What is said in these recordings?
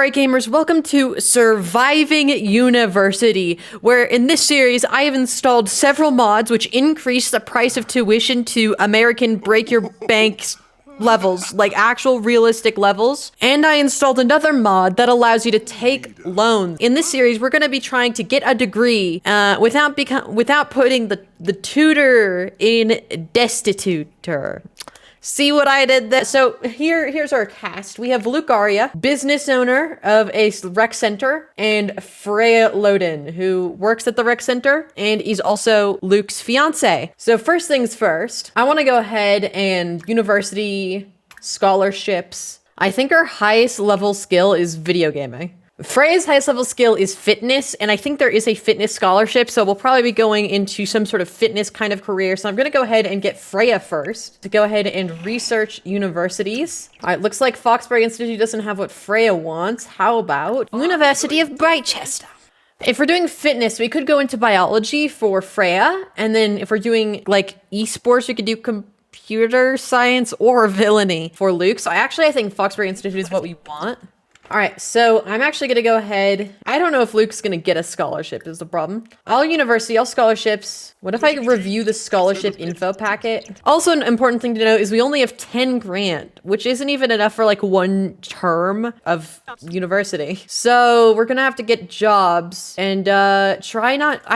Alright gamers, welcome to Surviving University, where in this series I have installed several mods which increase the price of tuition to American break your banks levels, like actual realistic levels. And I installed another mod that allows you to take loans. In this series, we're going to be trying to get a degree without putting the tutor in destitutor. See what I did there? So here's our cast. We have Luke Aria, business owner of a rec center, and Freya Loden, who works at the rec center, and he's also Luke's fiance. So first things first, I want to go ahead and university scholarships. I think our highest level skill is video gaming. Freya's highest level skill is fitness, and I think there is a fitness scholarship, so we'll probably be going into some sort of fitness kind of career. So I'm going to go ahead and get Freya first to go ahead and research universities. All right, looks like Foxbury Institute doesn't have what Freya wants. How about University of Brightchester? If we're doing fitness, we could go into biology for Freya, and then if we're doing like esports, we could do computer science or villainy for Luke. So I think Foxbury Institute is what we want. All right, so I'm actually going to go ahead. I don't know if Luke's going to get a scholarship is the problem. All scholarships. What if I review the scholarship info packet? Also, an important thing to note is we only have 10 grand, which isn't even enough for like one term of university. So we're going to have to get jobs and I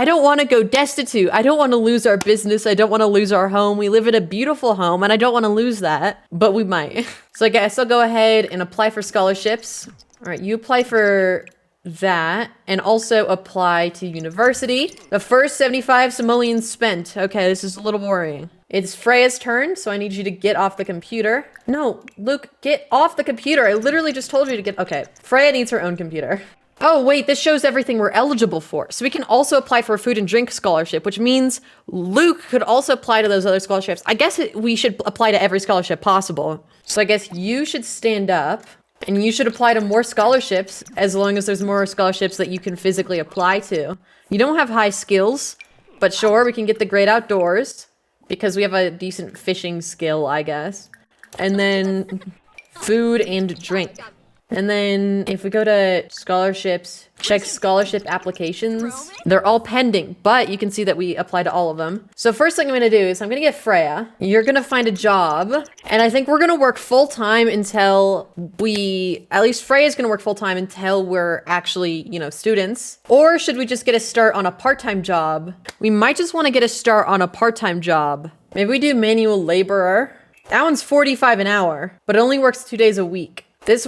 don't want to go destitute. I don't want to lose our business. I don't want to lose our home. We live in a beautiful home and I don't want to lose that, but we might. So I guess I'll go ahead and apply for scholarships. All right, you apply for that and also apply to university. The first 75 simoleons spent. Okay, this is a little worrying. It's Freya's turn, so I need you to get off the computer. No, Luke, get off the computer. I literally just told you to get... Okay, Freya needs her own computer. Oh, wait, this shows everything we're eligible for. So we can also apply for a food and drink scholarship, which means Luke could also apply to those other scholarships. I guess we should apply to every scholarship possible. So I guess you should stand up and you should apply to more scholarships as long as there's more scholarships that you can physically apply to. You don't have high skills, but sure, we can get the great outdoors because we have a decent fishing skill, I guess. And then food and drink. And then if we go to scholarships, check scholarship applications, they're all pending, but you can see that we apply to all of them. So first thing I'm going to do is I'm going to get Freya. You're going to find a job. And I think we're going to work full time until at least Freya's going to work full time until we're actually, students. Or should we just get a start on a part-time job? We might just want to get a start on a part-time job. Maybe we do manual laborer. That one's 45 an hour, but it only works 2 days a week. This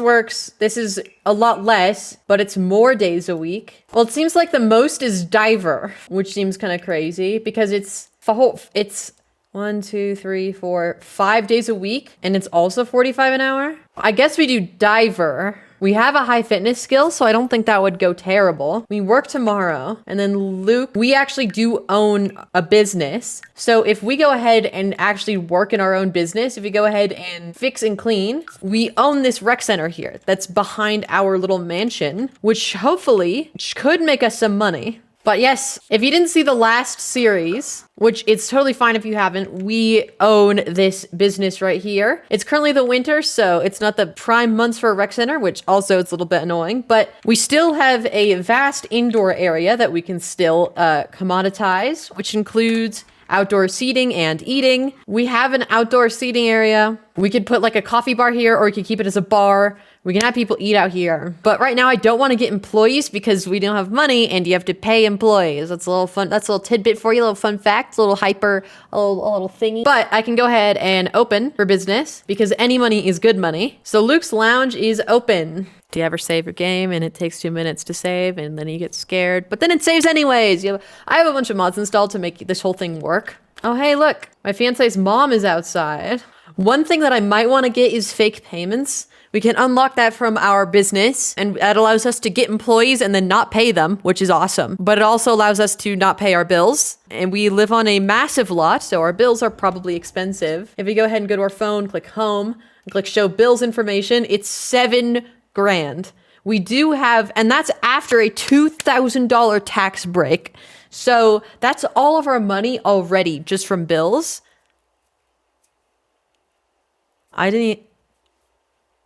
is a lot less, but it's more days a week. Well, it seems like the most is diver, which seems kind of crazy because it's 1, 2, 3, 4, 5 days a week, and it's also 45 an hour. I guess we do diver. We have a high fitness skill, so I don't think that would go terrible. We work tomorrow, and then Luke, we actually do own a business. So if we go ahead and actually work in our own business, if we go ahead and fix and clean, we own this rec center here that's behind our little mansion, which hopefully could make us some money. But yes, if you didn't see the last series, which it's totally fine if you haven't, we own this business right here. It's currently the winter, so it's not the prime months for a rec center, which also it's a little bit annoying, but we still have a vast indoor area that we can still commoditize, which includes outdoor seating and eating. We have an outdoor seating area. We could put like a coffee bar here, or we could keep it as a bar. We can have people eat out here. But right now I don't want to get employees because we don't have money and you have to pay employees. That's a little fun. That's a little tidbit for you, a little fun fact, a little little thingy. But I can go ahead and open for business because any money is good money. So Luke's Lounge is open. Do you ever save your game and it takes 2 minutes to save and then you get scared, but then it saves anyways? I have a bunch of mods installed to make this whole thing work. Oh, hey, look, my fiance's mom is outside. One thing that I might want to get is fake payments. We can unlock that from our business, and that allows us to get employees and then not pay them, which is awesome. But it also allows us to not pay our bills. And we live on a massive lot, so our bills are probably expensive. If we go ahead and go to our phone, click home, and click show bills information, it's 7 grand. We do have, and that's after a $2,000 tax break. So that's all of our money already just from bills.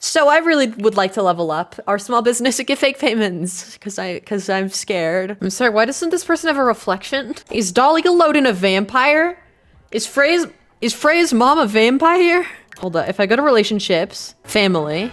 So I really would like to level up our small business and get fake payments because I'm scared. I'm sorry, why doesn't this person have a reflection? Is Dahlia Loden a vampire? Is Freya's mom a vampire? Hold up, if I go to relationships, family,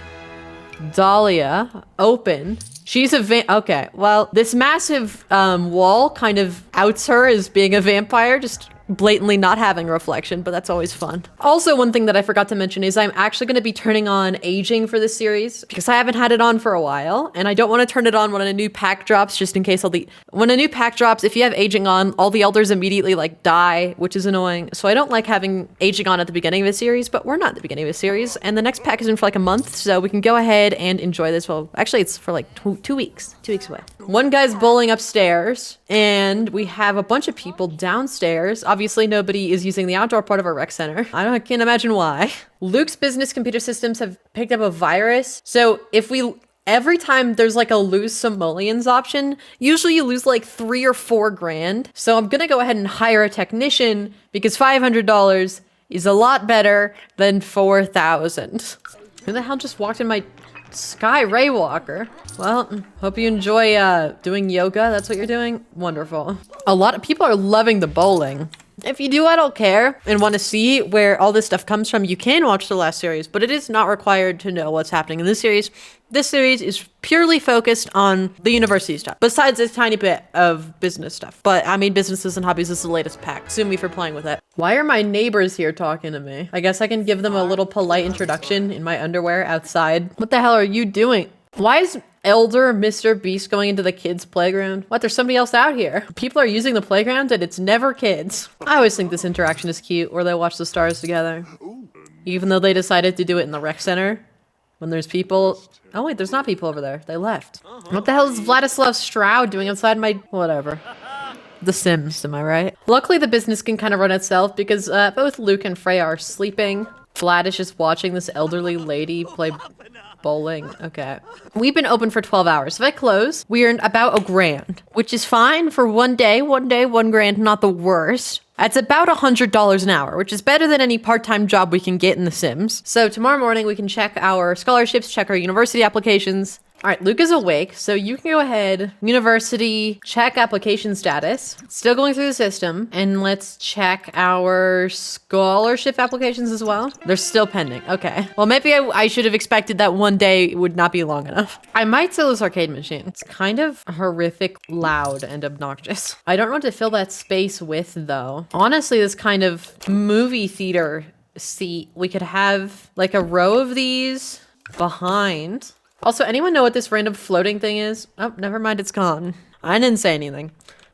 Dahlia, open. She's a okay, well, this massive wall kind of outs her as being a vampire, just blatantly not having a reflection, but that's always fun. Also, one thing that I forgot to mention is I'm actually going to be turning on aging for this series because I haven't had it on for a while, and I don't want to turn it on when a new pack drops, just in case when a new pack drops, if you have aging on, all the elders immediately like die, which is annoying. So I don't like having aging on at the beginning of a series, but we're not at the beginning of a series, and the next pack is in for like a month, so we can go ahead and enjoy this. Well, actually, it's for like 2 weeks. 2 weeks away. One guy's bowling upstairs, and we have a bunch of people downstairs. Obviously, nobody is using the outdoor part of our rec center. I can't imagine why. Luke's business computer systems have picked up a virus. So every time there's like a lose simoleons option, usually you lose like 3 or 4 grand. So I'm gonna go ahead and hire a technician because $500 is a lot better than 4,000. Who the hell just walked in my Sky Raywalker? Well, hope you enjoy doing yoga. That's what you're doing? Wonderful. A lot of people are loving the bowling. If you do, I don't care, and want to see where all this stuff comes from, you can watch the last series, but it is not required to know what's happening in this series. This series is purely focused on the university stuff, besides a tiny bit of business stuff. But I mean, businesses and hobbies is the latest pack. Sue me for playing with it. Why are my neighbors here talking to me? I guess I can give them a little polite introduction in my underwear outside. What the hell are you doing? Why is Elder Mr. Beast going into the kids' playground? What, there's somebody else out here. People are using the playground and it's never kids. I always think this interaction is cute, where they watch the stars together. Even though they decided to do it in the rec center. When there's people... Oh wait, there's not people over there. They left. What the hell is Vladislav Stroud doing outside my... Whatever. The Sims, am I right? Luckily, the business can kind of run itself because both Luke and Freya are sleeping. Vlad is just watching this elderly lady play bowling. Okay. We've been open for 12 hours. If I close, we earned about $1,000, which is fine for one day, $1,000, not the worst. That's about $100 an hour, which is better than any part-time job we can get in The Sims. So tomorrow morning, we can check our scholarships, check our university applications. All right, Luke is awake, so you can go ahead, university, check application status. Still going through the system, and let's check our scholarship applications as well. They're still pending, okay. Well, maybe I should have expected that one day would not be long enough. I might sell this arcade machine. It's kind of horrific, loud, and obnoxious. I don't know what to fill that space with, though. Honestly, this kind of movie theater seat, we could have like a row of these behind. Also, anyone know what this random floating thing is? Oh, never mind, it's gone. I didn't say anything.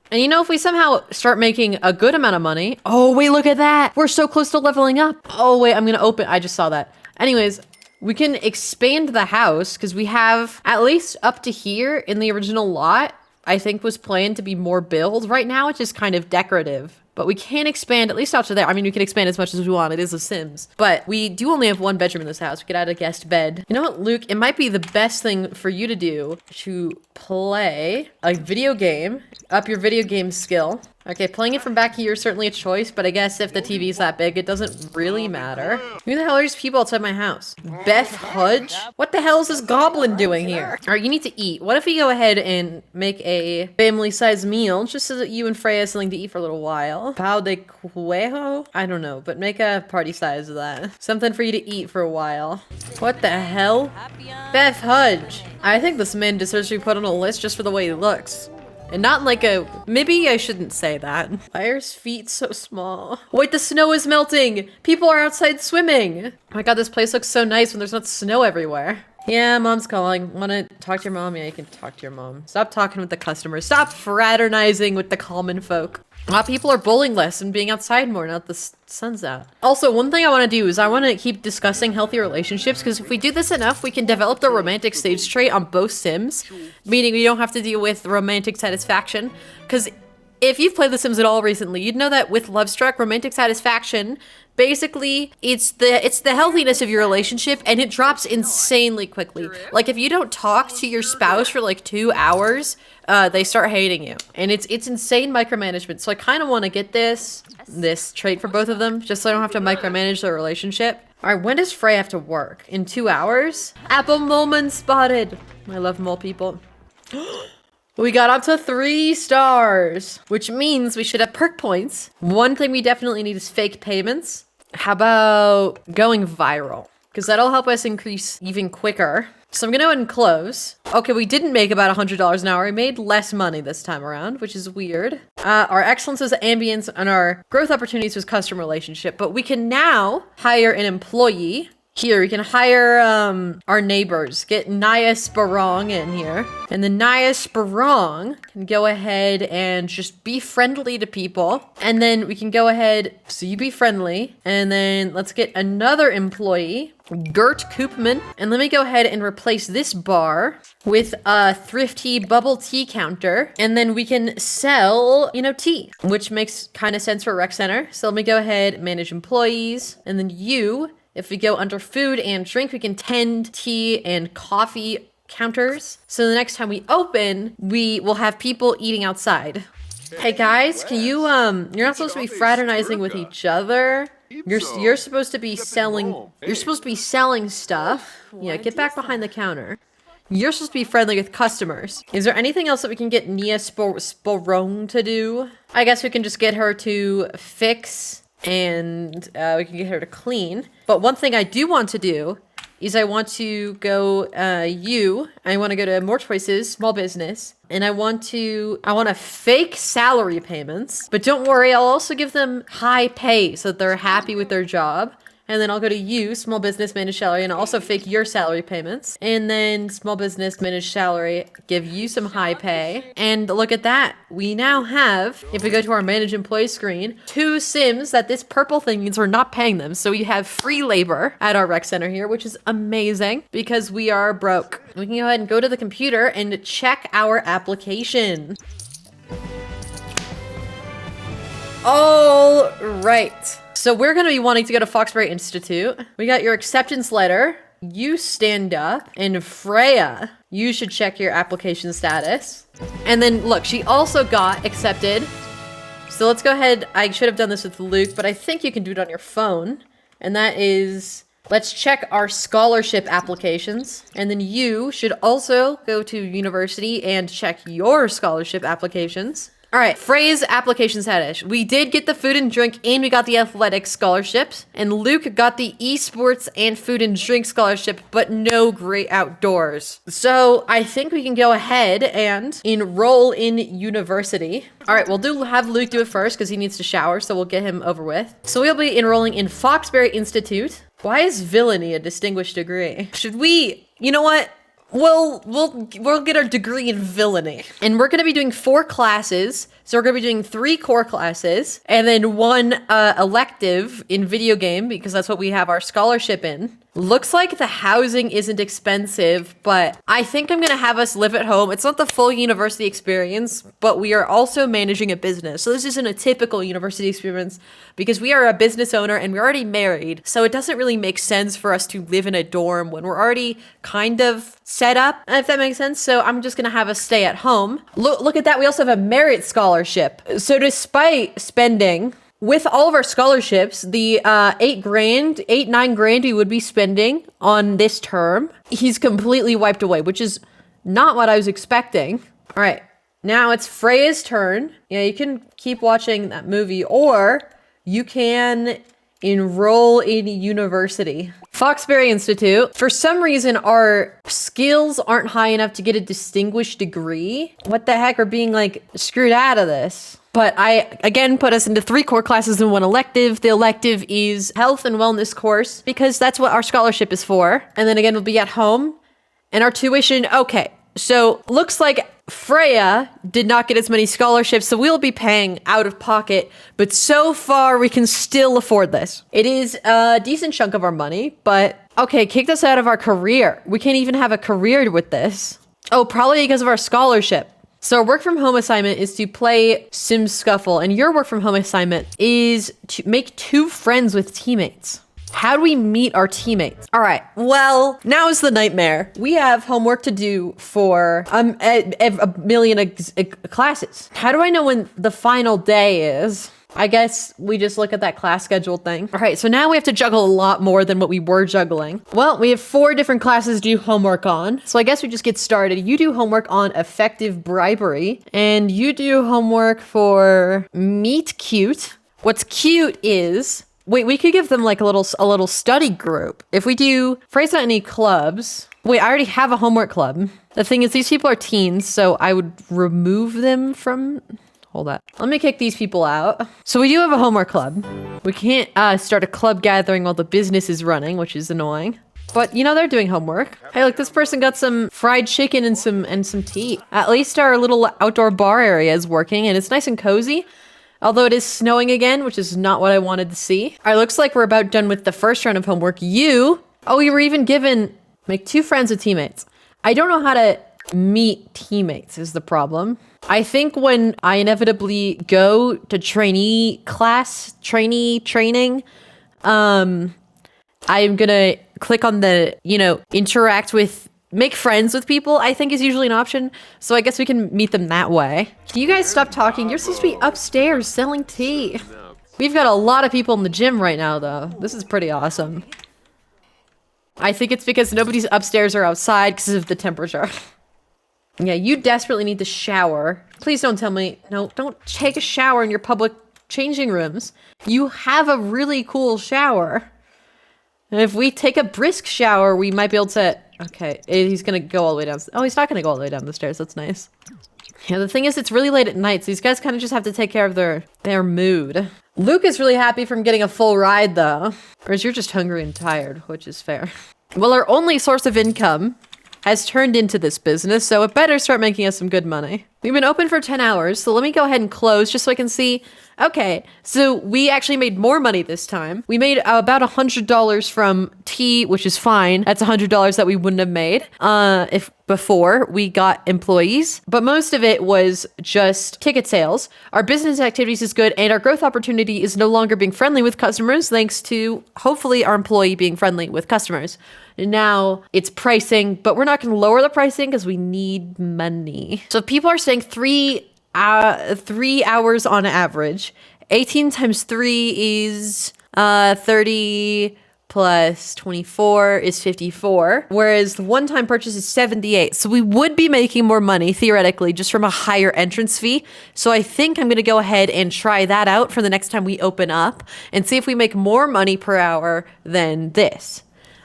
And you know, if we somehow start making a good amount of money... Oh, wait, look at that! We're so close to leveling up! Oh, wait, I'm gonna open... I just saw that. Anyways, we can expand the house, because we have at least up to here in the original lot, I think was planned to be more build. Right now, it's just kind of decorative. But we can expand at least out to there. I mean, we can expand as much as we want. It is a Sims. But we do only have one bedroom in this house. We could add a guest bed. You know what, Luke? It might be the best thing for you to do to play a video game, up your video game skill. Okay, playing it from back here is certainly a choice, but I guess if the TV's that big, it doesn't really matter. Who the hell are these people outside my house? Beth Hudge? What the hell is this goblin doing here? All right, you need to eat. What if we go ahead and make a family-sized meal, just so that you and Freya have something to eat for a little while? Pao de Cuejo? I don't know, but make a party size of that. Something for you to eat for a while. What the hell? Beth Hudge. I think this man deserves to be put on a list just for the way he looks. And not like a... Maybe I shouldn't say that. Why are his feet so small? Wait, the snow is melting! People are outside swimming! Oh my god, this place looks so nice when there's not snow everywhere. Yeah, mom's calling. Wanna talk to your mom? Yeah, you can talk to your mom. Stop talking with the customers. Stop fraternizing with the common folk. A lot of people are bowling less and being outside more now that the sun's out. Also, one thing I want to do is I want to keep discussing healthy relationships, because if we do this enough, we can develop the romantic stage trait on both Sims, meaning we don't have to deal with romantic satisfaction. Because if you've played The Sims at all recently, you'd know that with Lovestruck, romantic satisfaction, basically, it's the healthiness of your relationship, and it drops insanely quickly. Like, if you don't talk to your spouse for like 2 hours, they start hating you. And it's insane micromanagement. So I kind of want to get this trait for both of them, just so I don't have to micromanage their relationship. All right, when does Frey have to work? In 2 hours? Apple Moleman spotted. I love mole people. We got up to 3 stars, which means we should have perk points. One thing we definitely need is fake payments. How about going viral? Because that'll help us increase even quicker. So I'm gonna go ahead and close. Okay, we didn't make about $100 an hour. We made less money this time around, which is weird. Our excellence was ambience and our growth opportunities was customer relationship. But we can now hire an employee. Here, we can hire our neighbors. Get Naya Sparong in here. And then Naya Sparong can go ahead and just be friendly to people. And then we can go ahead, so you be friendly. And then let's get another employee, Gert Koopman. And let me go ahead and replace this bar with a thrifty bubble tea counter. And then we can sell, tea, which makes kind of sense for a rec center. So let me go ahead, manage employees. And then if we go under food and drink, we can tend tea and coffee counters. So the next time we open, we will have people eating outside. Hey guys, can you, you're not supposed to be fraternizing with each other. You're supposed to be selling stuff. Yeah, get back behind the counter. You're supposed to be friendly with customers. Is there anything else that we can get Nia Sporong to do? I guess we can just get her to fix and we can get her to clean. But one thing I do want to do is I want to go, I want to go to More Choices, small business, and I want to fake salary payments. But don't worry, I'll also give them high pay so that they're happy with their job. And then I'll go to you, small business managed salary, and I'll also fake your salary payments. And then small business managed salary, give you some high pay. And look at that. We now have, if we go to our manage employee screen, 2 Sims that this purple thing means we're not paying them. So we have free labor at our rec center here, which is amazing because we are broke. We can go ahead and go to the computer and check our application. All right. So we're going to be wanting to go to Foxbury Institute. We got your acceptance letter. You stand up. And Freya, you should check your application status. And then look, she also got accepted. So let's go ahead. I should have done this with Luke, but I think you can do it on your phone. And that is, let's check our scholarship applications. And then you should also go to university and check your scholarship applications. All right, Frey's application status. We did get the food and drink and we got the athletic scholarships. And Luke got the esports and food and drink scholarship, but no great outdoors. So I think we can go ahead and enroll in university. All right, we'll have Luke do it first because he needs to shower, so we'll get him over with. So we'll be enrolling in Foxbury Institute. Why is villainy a distinguished degree? Should we, you know what? We'll get our degree in villainy. And we're going to be doing 4 classes. So we're going to be doing 3 core classes and then 1 elective in video game because that's what we have our scholarship in. Looks like the housing isn't expensive, but I think I'm going to have us live at home. It's not the full university experience, but we are also managing a business. So this isn't a typical university experience because we are a business owner and we're already married. So it doesn't really make sense for us to live in a dorm when we're already kind of set up, if that makes sense. So I'm just going to have us stay at home. Look at that. We also have a merit scholarship. So despite spending with all of our scholarships, the 9 grand we would be spending on this term, he's completely wiped away, which is not what I was expecting. All right, now it's Freya's turn. Yeah, you can keep watching that movie, or you can enroll in university. Foxbury Institute. For some reason, our skills aren't high enough to get a distinguished degree. What the heck? We're being screwed out of this. But I, again, put us into 3 core classes and 1 elective. The elective is health and wellness course because that's what our scholarship is for. And then again, we'll be at home. And our tuition, okay. So looks like Freya did not get as many scholarships, so we'll be paying out of pocket. But so far, we can still afford this. It is a decent chunk of our money, but okay, kicked us out of our career. We can't even have a career with this. Oh, probably because of our scholarship. So our work from home assignment is to play Sim Scuffle, and your work from home assignment is to make 2 friends with teammates. How do we meet our teammates? All right, well, now is the nightmare. We have homework to do for a million classes. How do I know when the final day is? I guess we just look at that class schedule thing. All right, so now we have to juggle a lot more than what we were juggling. Well, we have 4 different classes to do homework on. So I guess we just get started. You do homework on effective bribery, and you do homework for meet cute. What's cute is, wait, we could give them like a little study group. If we do, Frey's not any clubs. Wait, I already have a homework club. The thing is, these people are teens, so I would remove them from... Hold that. Let me kick these people out. So we do have a homework club. We can't start a club gathering while the business is running, which is annoying. But you know, they're doing homework. Hey, look, this person got some fried chicken and some tea. At least our little outdoor bar area is working and it's nice and cozy. Although it is snowing again, which is not what I wanted to see. All right, looks like we're about done with the first round of homework. You were even given, make 2 friends with teammates. I don't know how to meet teammates is the problem. I think when I inevitably go to training, I'm gonna click on the, interact with, make friends with people, I think is usually an option. So I guess we can meet them that way. Can you guys stop talking? You're supposed to be upstairs selling tea. We've got a lot of people in the gym right now, though. This is pretty awesome. I think it's because nobody's upstairs or outside because of the temperature. Yeah, you desperately need to shower. Please don't tell me, no, don't take a shower in your public changing rooms. You have a really cool shower. And if we take a brisk shower, we might be able to, okay, he's gonna go all the way down. Oh, he's not gonna go all the way down the stairs, that's nice. Yeah, the thing is, it's really late at night, so these guys kind of just have to take care of their mood. Luke is really happy from getting a full ride, though. Whereas you're just hungry and tired, which is fair. Well, our only source of income has turned into this business, so it better start making us some good money. We've been open for 10 hours, so let me go ahead and close just so I can see. Okay, so we actually made more money this time. We made about $100 from tea, which is fine. That's $100 that we wouldn't have made if before we got employees. But most of it was just ticket sales. Our business activities is good, and our growth opportunity is no longer being friendly with customers, thanks to hopefully our employee being friendly with customers. Now it's pricing, but we're not going to lower the pricing because we need money. So if people are staying 3 hours on average, 18 times 3 is 30 plus 24 is 54, whereas the one-time purchase is 78. So we would be making more money theoretically just from a higher entrance fee. So I think I'm going to go ahead and try that out for the next time we open up and see if we make more money per hour than this.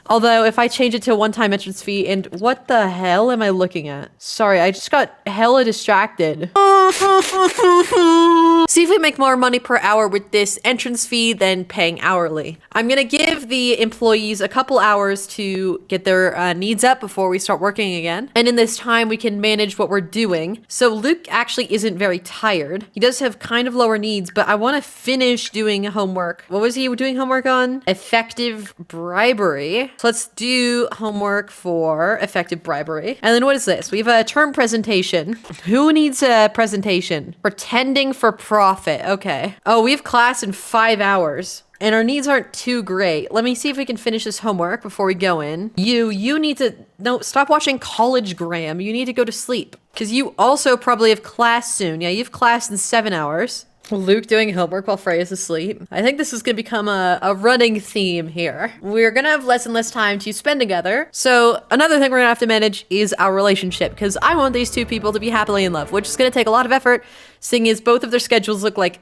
Although, if I change it to a one-time entrance fee, and what the hell am I looking at? Sorry, I just got hella distracted. See if we make more money per hour with this entrance fee than paying hourly. I'm gonna give the employees a couple hours to get their needs up before we start working again. And in this time, we can manage what we're doing. So Luke actually isn't very tired. He does have kind of lower needs, but I wanna finish doing homework. What was he doing homework on? Effective bribery. So let's do homework for effective bribery. And then what is this? We have a term presentation. Who needs a presentation? Pretending for profit. Okay. Oh, we have class in 5 hours. And our needs aren't too great. Let me see if we can finish this homework before we go in. You need to... No, stop watching College Graham. You need to go to sleep. Because you also probably have class soon. Yeah, you have class in 7 hours. Luke doing homework while Frey is asleep. I think this is going to become a running theme here. We're going to have less and less time to spend together. So another thing we're going to have to manage is our relationship, because I want these two people to be happily in love, which is going to take a lot of effort, seeing as both of their schedules look like...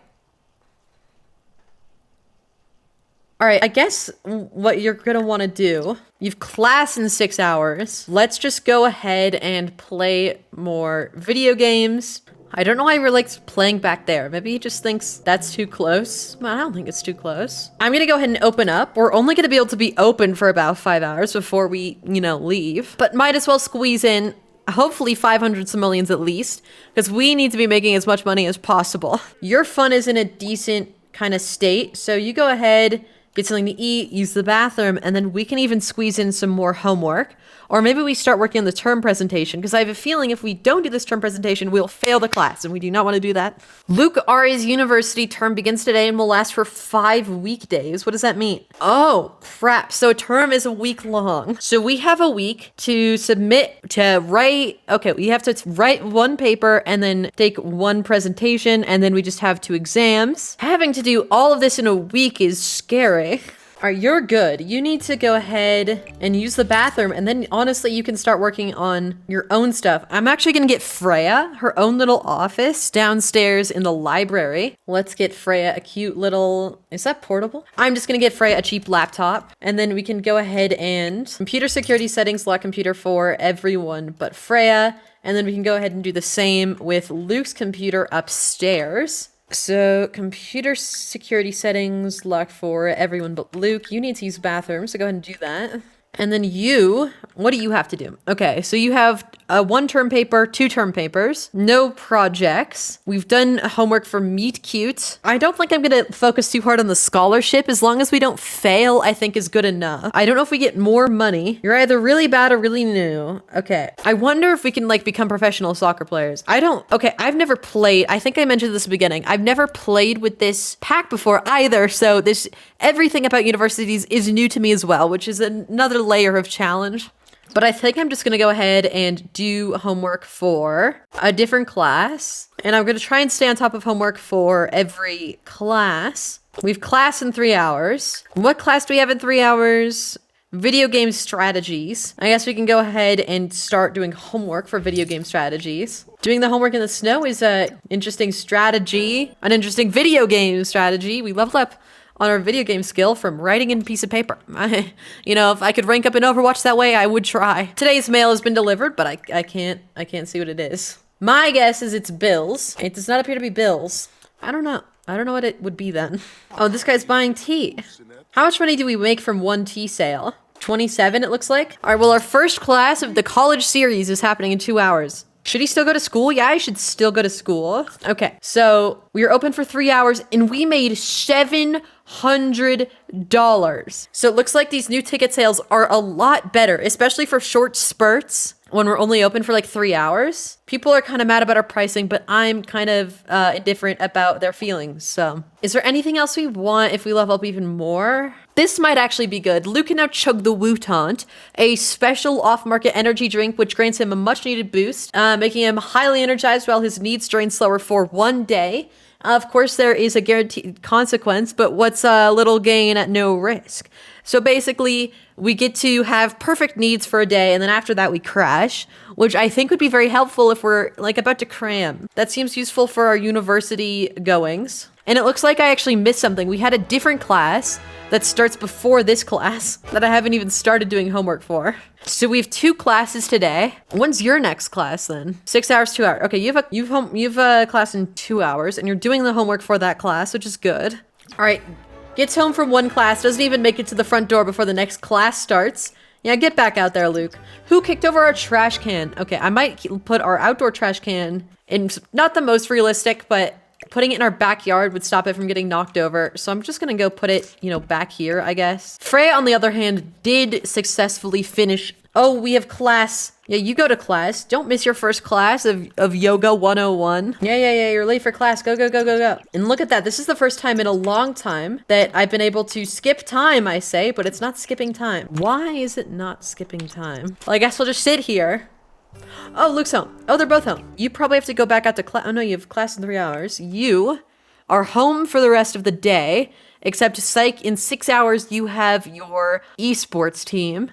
All right, I guess what you're going to want to do, you've class in 6 hours. Let's just go ahead and play more video games. I don't know why he really likes playing back there. Maybe he just thinks that's too close. Well, I don't think it's too close. I'm gonna go ahead and open up. We're only gonna be able to be open for about 5 hours before we, leave. But might as well squeeze in, hopefully 500 simoleons at least, because we need to be making as much money as possible. Your fun is in a decent kind of state, so you go ahead, get something to eat, use the bathroom, and then we can even squeeze in some more homework. Or maybe we start working on the term presentation, because I have a feeling if we don't do this term presentation, we'll fail the class, and we do not want to do that. Luke Ari's university term begins today and will last for 5 weekdays. What does that mean? Oh, crap. So a term is a week long. So we have a week to submit, to write. Okay, we have to write one paper and then take one presentation, and then we just have 2 exams. Having to do all of this in a week is scary. All right, you're good. You need to go ahead and use the bathroom, and then honestly, you can start working on your own stuff. I'm actually gonna get Freya her own little office downstairs in the library. Let's get Freya a cute little, is that portable? I'm just gonna get Freya a cheap laptop, and then we can go ahead and computer security settings, lock computer for everyone but Freya, and then we can go ahead and do the same with Luke's computer upstairs. So computer security settings, lock for everyone but Luke. You need to use the bathroom, so go ahead and do that. And then you, what do you have to do? Okay, so you have a 1 term paper, 2 term papers, no projects. We've done homework for Meet Cute. I don't think I'm gonna focus too hard on the scholarship. As long as we don't fail, I think is good enough. I don't know if we get more money. You're either really bad or really new. Okay, I wonder if we can like become professional soccer players. Okay, I've never played. I think I mentioned this at the beginning. I've never played with this pack before either. So everything about universities is new to me as well, which is another layer of challenge. But I think I'm just going to go ahead and do homework for a different class. And I'm going to try and stay on top of homework for every class. We've class in 3 hours. What class do we have in 3 hours? Video game strategies. I guess we can go ahead and start doing homework for video game strategies. Doing the homework in the snow is an interesting strategy, an interesting video game strategy. We leveled up on our video game skill from writing in a piece of paper. If I could rank up in Overwatch that way, I would try. Today's mail has been delivered, but I can't see what it is. My guess is it's bills. It does not appear to be bills. I don't know what it would be then. Oh, this guy's buying tea. How much money do we make from 1 tea sale? 27, it looks like. All right, well, our first class of the college series is happening in 2 hours. Should he still go to school? Yeah, I should still go to school. Okay, so we were open for 3 hours and we made $700. So it looks like these new ticket sales are a lot better, especially for short spurts when we're only open for like 3 hours. People are kind of mad about our pricing, but I'm kind of indifferent about their feelings. So is there anything else we want if we level up even more? This might actually be good. Luke can now chug the Wootant, a special off-market energy drink which grants him a much-needed boost, making him highly energized while his needs drain slower for 1 day. Of course, there is a guaranteed consequence, but what's a little gain at no risk? So basically, we get to have perfect needs for a day, and then after that, we crash, which I think would be very helpful if we're like about to cram. That seems useful for our university goings. And it looks like I actually missed something. We had a different class that starts before this class that I haven't even started doing homework for. So we have 2 classes today. When's your next class then? 6 hours, 2 hours. Okay, you have a class in 2 hours, and you're doing the homework for that class, which is good. All right, gets home from 1 class, doesn't even make it to the front door before the next class starts. Yeah, get back out there, Luke. Who kicked over our trash can? Okay, I might put our outdoor trash can in, not the most realistic, but putting it in our backyard would stop it from getting knocked over. So I'm just gonna go put it, back here, I guess. Freya, on the other hand, did successfully finish. Oh, we have class. Yeah, you go to class. Don't miss your first class of Yoga 101. Yeah, you're late for class. Go. And look at that. This is the first time in a long time that I've been able to skip time, I say, but it's not skipping time. Why is it not skipping time? Well, I guess we'll just sit here. Oh, Luke's home. Oh, they're both home. You probably have to go back out to class. Oh, no, you have class in 3 hours. You are home for the rest of the day, except psych, in 6 hours, you have your esports team.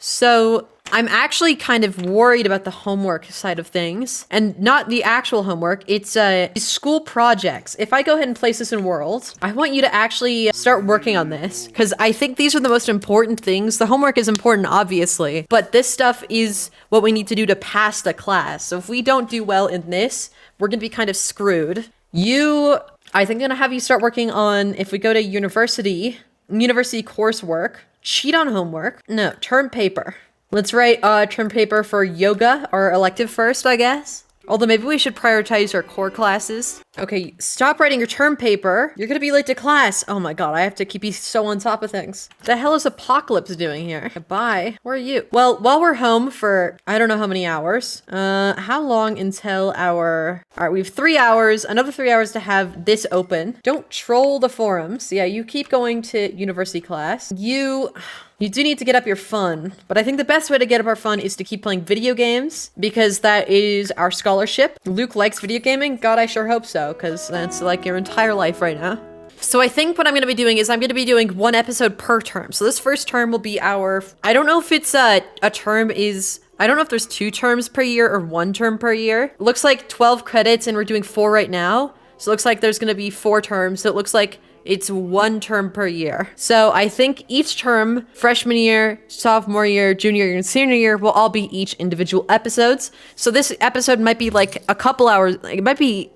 So I'm actually kind of worried about the homework side of things, and not the actual homework. It's school projects. If I go ahead and place this in World, I want you to actually start working on this, because I think these are the most important things. The homework is important, obviously, but this stuff is what we need to do to pass the class. So if we don't do well in this, we're going to be kind of screwed. I think I'm going to have you start working on, if we go to university coursework, cheat on homework. No, term paper. Let's write term paper for yoga, our elective first, I guess. Although maybe we should prioritize our core classes. Okay, stop writing your term paper. You're gonna be late to class. Oh my god, I have to keep you so on top of things. The hell is Apocalypse doing here? Bye. Where are you? Well, while we're home for I don't know how many hours. How long until our... All right, we have 3 hours, another 3 hours to have this open. Don't troll the forums. Yeah, you keep going to university class. You do need to get up your fun, but I think the best way to get up our fun is to keep playing video games because that is our scholarship. Luke likes video gaming. God, I sure hope so, because that's like your entire life right now. So I think what I'm going to be doing is I'm going to be doing 1 episode per term. So this first term will be our... I don't know if it's a term is... I don't know if there's 2 terms per year or 1 term per year. It looks like 12 credits and we're doing 4 right now. So it looks like there's going to be 4 terms. So it looks like it's 1 term per year. So I think each term, freshman year, sophomore year, junior year, and senior year will all be each individual episodes. So this episode might be like a couple hours. It might be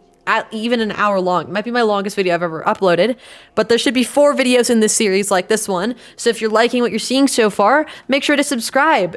even an hour long. It might be my longest video I've ever uploaded, but there should be 4 videos in this series like this one. So if you're liking what you're seeing so far, make sure to subscribe.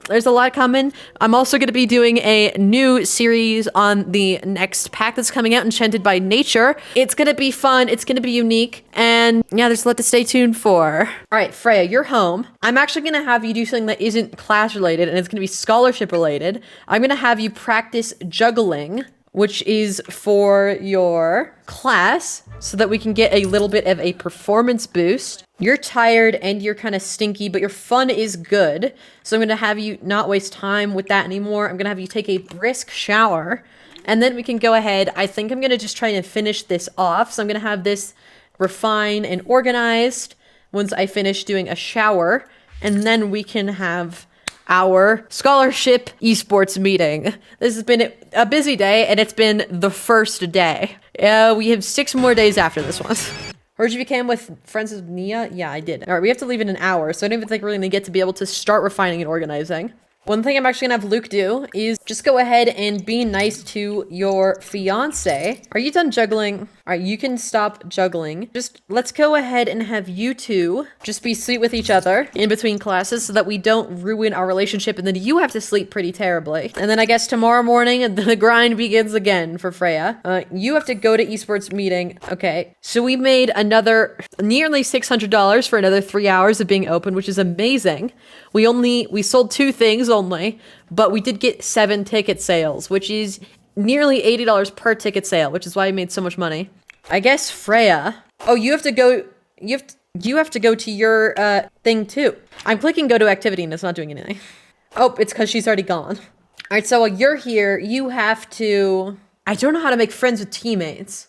There's a lot coming. I'm also going to be doing a new series on the next pack that's coming out, Enchanted by Nature. It's going to be fun. It's going to be unique. And yeah, there's a lot to stay tuned for. All right, Freya, you're home. I'm actually going to have you do something that isn't class related, and it's going to be scholarship related. I'm going to have you practice juggling, which is for your class, so that we can get a little bit of a performance boost. You're tired and you're kind of stinky, but your fun is good. So I'm going to have you not waste time with that anymore. I'm going to have you take a brisk shower, and then we can go ahead. I think I'm going to just try and finish this off. So I'm going to have this refined and organized once I finish doing a shower, and then we can have our scholarship esports meeting. This has been a busy day, and it's been the first day. We have 6 more days after this one. Heard you became friends with Nia? Yeah, I did. All right, we have to leave in an hour, so I don't even think we're going to get to be able to start refining and organizing. One thing I'm actually going to have Luke do is just go ahead and be nice to your fiance. Are you done juggling? All right, you can stop juggling. Just let's go ahead and have you 2 just be sweet with each other in between classes so that we don't ruin our relationship, and then you have to sleep pretty terribly. And then I guess tomorrow morning the grind begins again for Freya. You have to go to esports meeting. Okay, so we made another nearly $600 for another 3 hours of being open, which is amazing. We sold 2 things only, but we did get 7 ticket sales, which is nearly $80 per ticket sale, which is why we made so much money. I guess Freya. Oh, you have to go. You have to go to your thing too. I'm clicking go to activity and it's not doing anything. Oh, it's because she's already gone. All right, so while you're here, you have to. I don't know how to make friends with teammates.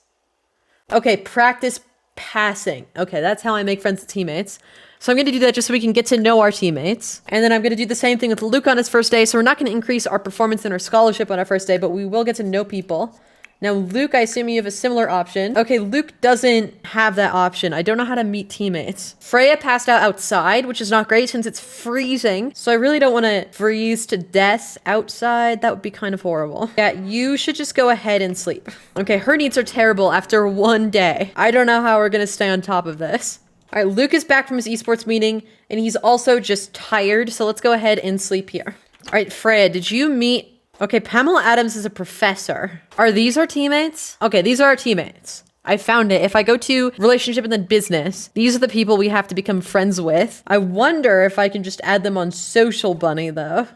Okay, practice passing. Okay, that's how I make friends with teammates. So I'm going to do that just so we can get to know our teammates. And then I'm going to do the same thing with Luke on his first day. So we're not going to increase our performance in our scholarship on our first day, but we will get to know people. Now, Luke, I assume you have a similar option. Okay, Luke doesn't have that option. I don't know how to meet teammates. Freya passed out outside, which is not great since it's freezing. So I really don't want to freeze to death outside. That would be kind of horrible. Yeah, you should just go ahead and sleep. Okay, her needs are terrible after 1 day. I don't know how we're going to stay on top of this. All right, Luke is back from his esports meeting, and he's also just tired, so let's go ahead and sleep here. All right, Freya, did you meet... Okay, Pamela Adams is a professor. Are these our teammates? Okay, these are our teammates. I found it. If I go to relationship and then business, these are the people we have to become friends with. I wonder if I can just add them on Social Bunny, though.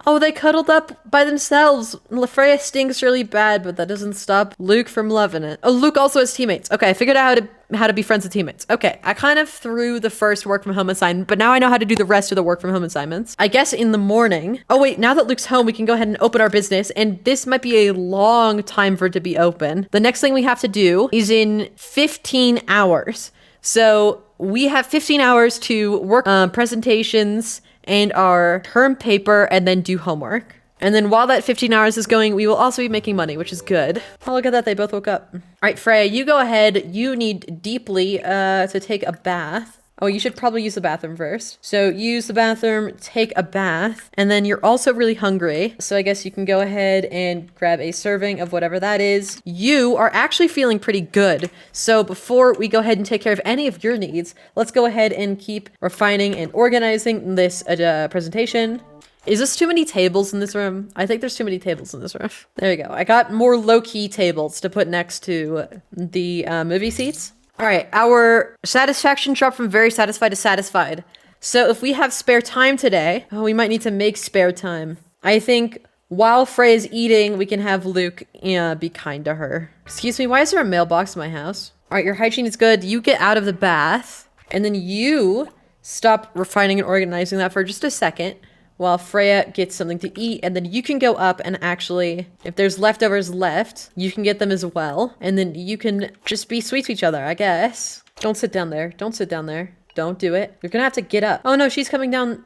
Oh, they cuddled up by themselves. Freya stinks really bad, but that doesn't stop Luke from loving it. Oh, Luke also has teammates. Okay, I figured out how to be friends with teammates. Okay, I kind of threw the first work from home assignment, but now I know how to do the rest of the work from home assignments. I guess in the morning. Oh wait, now that Luke's home, we can go ahead and open our business, and this might be a long time for it to be open. The next thing we have to do is in 15 hours. So we have 15 hours to work presentations and our term paper, and then do homework. And then while that 15 hours is going, we will also be making money, which is good. Oh, look at that. They both woke up. All right, Freya, you go ahead. You need deeply to take a bath. Oh, you should probably use the bathroom first. So use the bathroom, take a bath, and then you're also really hungry. So I guess you can go ahead and grab a serving of whatever that is. You are actually feeling pretty good. So before we go ahead and take care of any of your needs, let's go ahead and keep refining and organizing this presentation. Is this too many tables in this room? I think there's too many tables in this room. There you go. I got more low-key tables to put next to the movie seats. All right, our satisfaction dropped from very satisfied to satisfied. So if we have spare time today, we might need to make spare time. I think while Freya's eating, we can have Luke be kind to her. Excuse me, why is there a mailbox in my house? All right, your hygiene is good. You get out of the bath, and then you stop refining and organizing that for just a second while Freya gets something to eat, and then you can go up and actually, if there's leftovers left, you can get them as well, and then you can just be sweet to each other, I guess. Don't sit down there. Don't sit down there. Don't do it. You're gonna have to get up. Oh no, she's coming down.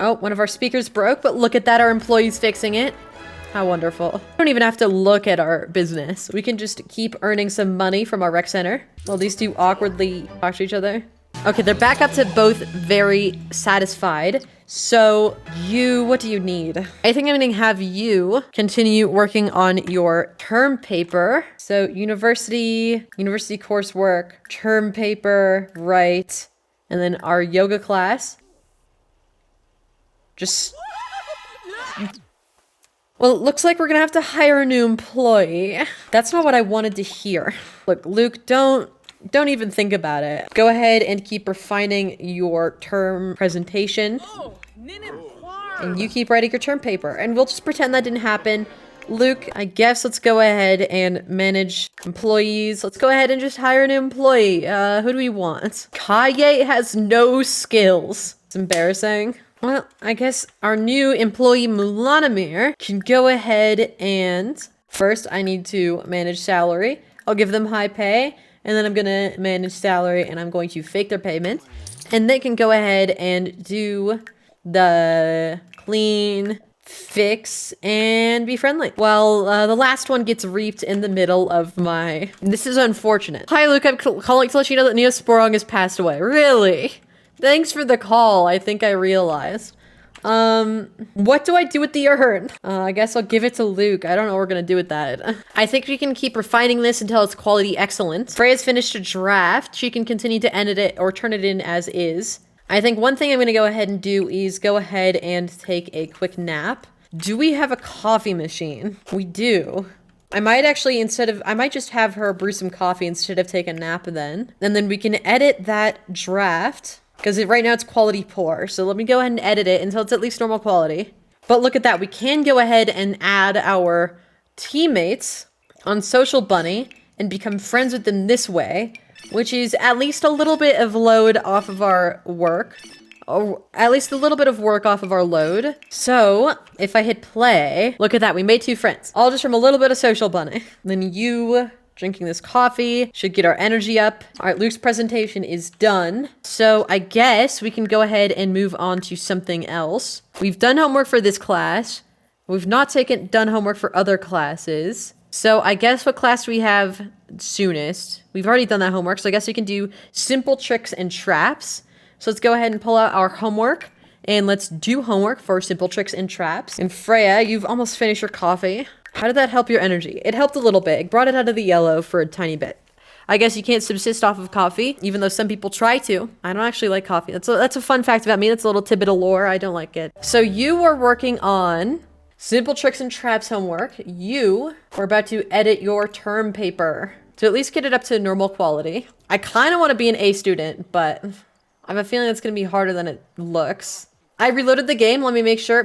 Oh, one of our speakers broke, but look at that, our employee's fixing it. How wonderful. We don't even have to look at our business. We can just keep earning some money from our rec center while these two awkwardly talk to each other. Okay, they're back up to both very satisfied. So what do you need? I think I'm gonna have you continue working on your term paper. So university coursework, term paper, right. And then our yoga class. Well, it looks like we're gonna have to hire a new employee. That's not what I wanted to hear. Look, Luke, don't even think about it. Go ahead and keep refining your term presentation. And you keep writing your term paper. And we'll just pretend that didn't happen. Luke, I guess let's go ahead and manage employees. Let's go ahead and just hire a new employee. Who do we want? Kaye has no skills. It's embarrassing. Well, I guess our new employee Mulanimir can go ahead and first I need to manage salary. I'll give them high pay. And then I'm gonna manage salary and I'm going to fake their payment. And they can go ahead and do the clean, fix, and be friendly. Well, the last one gets reaped in the middle of my... This is unfortunate. Hi, Luke. I'm calling to let you know that Neosporong has passed away. Really? Thanks for the call. I think I realized. What do I do with the urn? I guess I'll give it to Luke. I don't know what we're gonna do with that. I think we can keep refining this until it's quality excellent. Freya's finished a draft. She can continue to edit it or turn it in as is. I think one thing I'm gonna go ahead and do is go ahead and take a quick nap. Do we have a coffee machine? We do. I might actually, I might just have her brew some coffee instead of take a nap then. And then we can edit that draft. Because right now it's quality poor. So let me go ahead and edit it until it's at least normal quality. But look at that. We can go ahead and add our teammates on Social Bunny and become friends with them this way, which is at least a little bit of load off of our work. Or at least a little bit of work off of our load. So if I hit play, look at that. We made 2 friends. All just from a little bit of Social Bunny. Then you... drinking this coffee should get our energy up. All right, Luke's presentation is done. So I guess we can go ahead and move on to something else. We've done homework for this class. We've not done homework for other classes. So I guess what class we have soonest? We've already done that homework. So I guess we can do simple tricks and traps. So let's go ahead and pull out our homework. And let's do homework for simple tricks and traps. And Freya, you've almost finished your coffee. How did that help your energy? It helped a little bit. It brought it out of the yellow for a tiny bit. I guess you can't subsist off of coffee, even though some people try to. I don't actually like coffee. That's a fun fact about me. That's a little tidbit of lore. I don't like it. So you are working on simple tricks and traps homework. You are about to edit your term paper to at least get it up to normal quality. I kind of want to be an A student, but I have a feeling it's going to be harder than it looks. I reloaded the game. Let me make sure.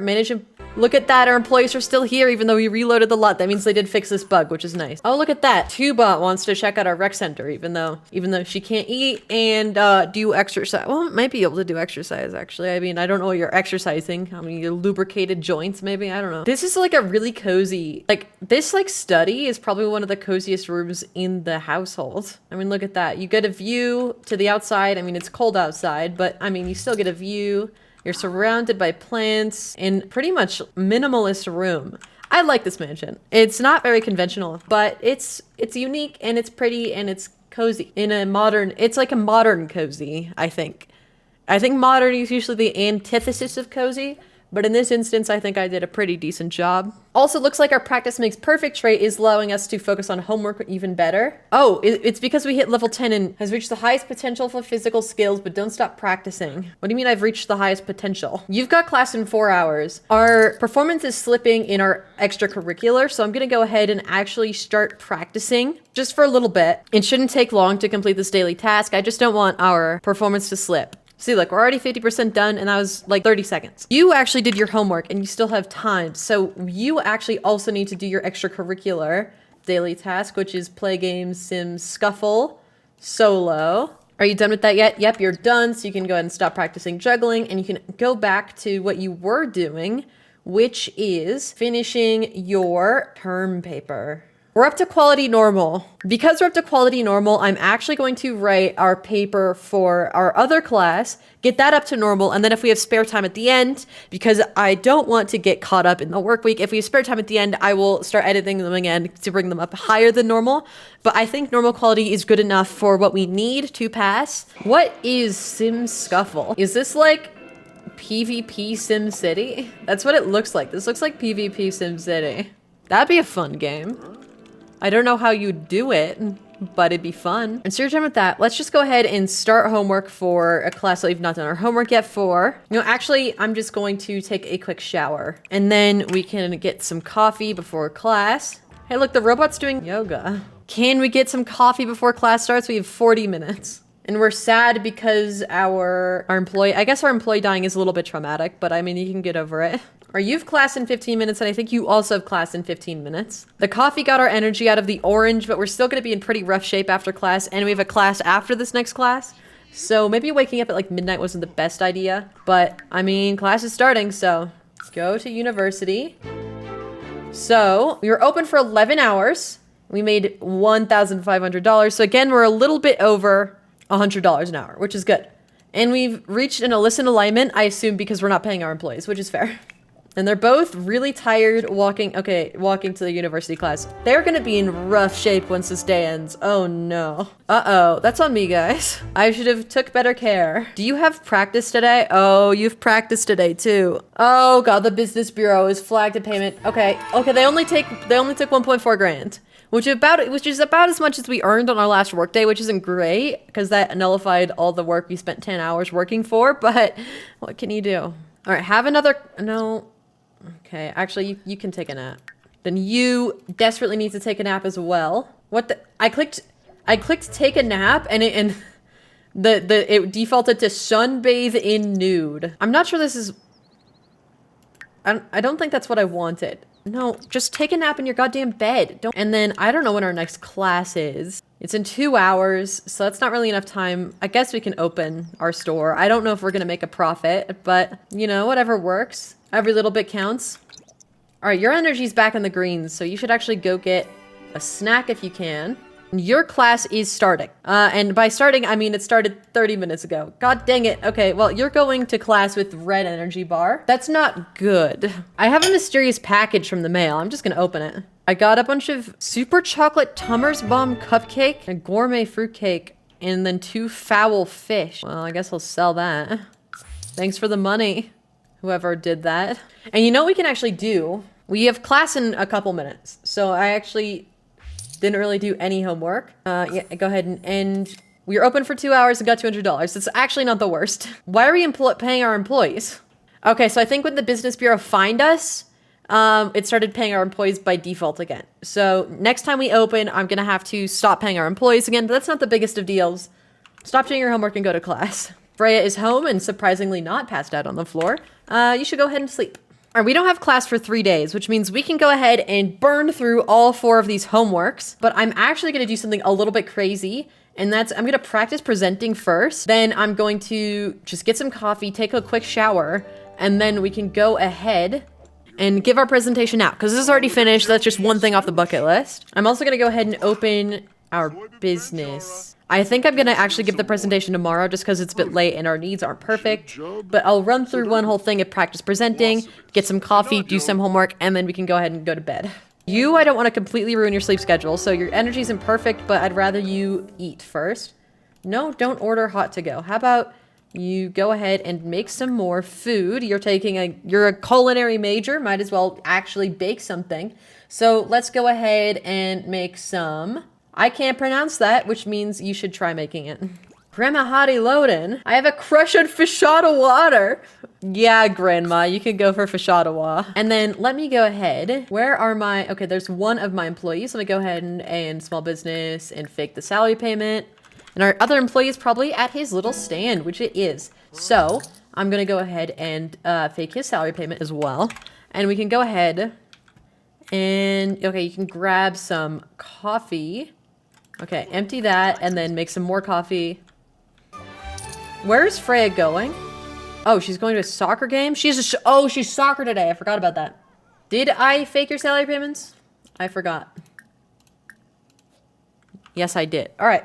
Look at that. Our employees are still here, even though we reloaded the lot. That means they did fix this bug, which is nice. Oh, look at that. Tubot wants to check out our rec center, even though she can't eat and do exercise. Well, might be able to do exercise, actually. I mean, I don't know what you're exercising. I mean, your lubricated joints, maybe? I don't know. This is like a really cozy, this study is probably one of the coziest rooms in the household. I mean, look at that. You get a view to the outside. I mean, it's cold outside, but I mean, you still get a view. You're surrounded by plants in pretty much minimalist room. I like this mansion. It's not very conventional, but it's unique and it's pretty and it's cozy it's like a modern cozy, I think. I think modern is usually the antithesis of cozy, But in this instance, I think I did a pretty decent job. Also, looks like our practice makes perfect trait is allowing us to focus on homework even better. Oh, it's because we hit level 10 and has reached the highest potential for physical skills, but don't stop practicing. What do you mean I've reached the highest potential? You've got class in 4 hours. Our performance is slipping in our extracurricular, so I'm gonna go ahead and actually start practicing just for a little bit. It shouldn't take long to complete this daily task. I just don't want our performance to slip. See, look, we're already 50% done, and that was like 30 seconds. You actually did your homework, and you still have time. So you actually also need to do your extracurricular daily task, which is play games, Sims, Scuffle, Solo. Are you done with that yet? Yep, you're done. So you can go ahead and stop practicing juggling, and you can go back to what you were doing, which is finishing your term paper. We're up to quality normal. Because we're up to quality normal, I'm actually going to write our paper for our other class, get that up to normal, and then if we have spare time at the end, because I don't want to get caught up in the work week, if we have spare time at the end, I will start editing them again to bring them up higher than normal. But I think normal quality is good enough for what we need to pass. What is Sim Scuffle? Is this like PvP Sim City? That's what it looks like. This looks like PvP Sim City. That'd be a fun game. I don't know how you do it, but it'd be fun. And so you're done with that. Let's just go ahead and start homework for a class that we've not done our homework yet for. You know, actually, I'm just going to take a quick shower. And then we can get some coffee before class. Hey, look, the robot's doing yoga. Can we get some coffee before class starts? We have 40 minutes. And we're sad because our employee dying is a little bit traumatic, but I mean, you can get over it. Or you have class in 15 minutes, and I think you also have class in 15 minutes. The coffee got our energy out of the orange, but we're still gonna be in pretty rough shape after class, and we have a class after this next class. So maybe waking up at like midnight wasn't the best idea, but I mean, class is starting, so let's go to university. So we were open for 11 hours. We made $1,500. So again, we're a little bit over $100 an hour, which is good. And we've reached an illicit alignment, I assume because we're not paying our employees, which is fair. And they're both really tired walking to the university class. They're gonna be in rough shape once this day ends. Oh no. Uh-oh, that's on me, guys. I should have took better care. Do you have practice today? Oh, you've practiced today too. Oh God, the business bureau is flagged a payment. Okay, they only took 1.4 grand. Which is about as much as we earned on our last workday, which isn't great because that nullified all the work we spent 10 hours working for, but what can you do? All right, have another, no. Okay, actually, you can take a nap. Then you desperately need to take a nap as well. What the? I clicked take a nap and it defaulted to sunbathe in nude. I'm not sure this is. I don't think that's what I wanted. No, just take a nap in your goddamn bed. And then I don't know when our next class is. It's in 2 hours, so that's not really enough time. I guess we can open our store. I don't know if we're gonna make a profit, but you know, whatever works. Every little bit counts. All right, your energy's back in the greens, so you should actually go get a snack if you can. Your class is starting. And by starting, I mean it started 30 minutes ago. God dang it. Okay, well, you're going to class with red energy bar. That's not good. I have a mysterious package from the mail. I'm just gonna open it. I got a bunch of super chocolate Tummer's Bomb cupcake, a gourmet fruitcake, and then 2 foul fish. Well, I guess I'll sell that. Thanks for the money, whoever did that. And you know what we can actually do? We have class in a couple minutes, so I actually didn't really do any homework. Yeah, go ahead and end. We were open for 2 hours and got $200. It's actually not the worst. Why are we paying our employees? Okay, so I think when the Business Bureau fined us, it started paying our employees by default again. So next time we open, I'm gonna have to stop paying our employees again, but that's not the biggest of deals. Stop doing your homework and go to class. Freya is home and surprisingly not passed out on the floor. You should go ahead and sleep. All right, we don't have class for 3 days, which means we can go ahead and burn through all 4 of these homeworks, but I'm actually gonna do something a little bit crazy, and that's I'm gonna practice presenting first, then I'm going to just get some coffee, take a quick shower, and then we can go ahead and give our presentation out, because this is already finished. That's just one thing off the bucket list. I'm also gonna go ahead and open our business. I think I'm gonna actually give the presentation tomorrow just because it's a bit late and our needs aren't perfect, but I'll run through one whole thing of practice presenting, get some coffee, do some homework, and then we can go ahead and go to bed. I don't want to completely ruin your sleep schedule, so your energy isn't perfect, but I'd rather you eat first. No, don't order hot to go. How about You go ahead and make some more food. You're a culinary major, might as well actually bake something. So let's go ahead and make some. I can't pronounce that, which means you should try making it. Grandma Hottie Loden, I have a crush on fashada water. Yeah, Grandma, you can go for fashada water. And then let me go ahead. Where are my, okay, there's one of my employees. Let me go ahead and small business and fake the salary payment. And our other employee is probably at his little stand, which it is. So I'm gonna go ahead and fake his salary payment as well. And we can go ahead and, okay, you can grab some coffee. Okay, empty that and then make some more coffee. Where is Freya going? Oh, she's going to a soccer game? She's soccer today. I forgot about that. Did I fake your salary payments? I forgot. Yes, I did. All right.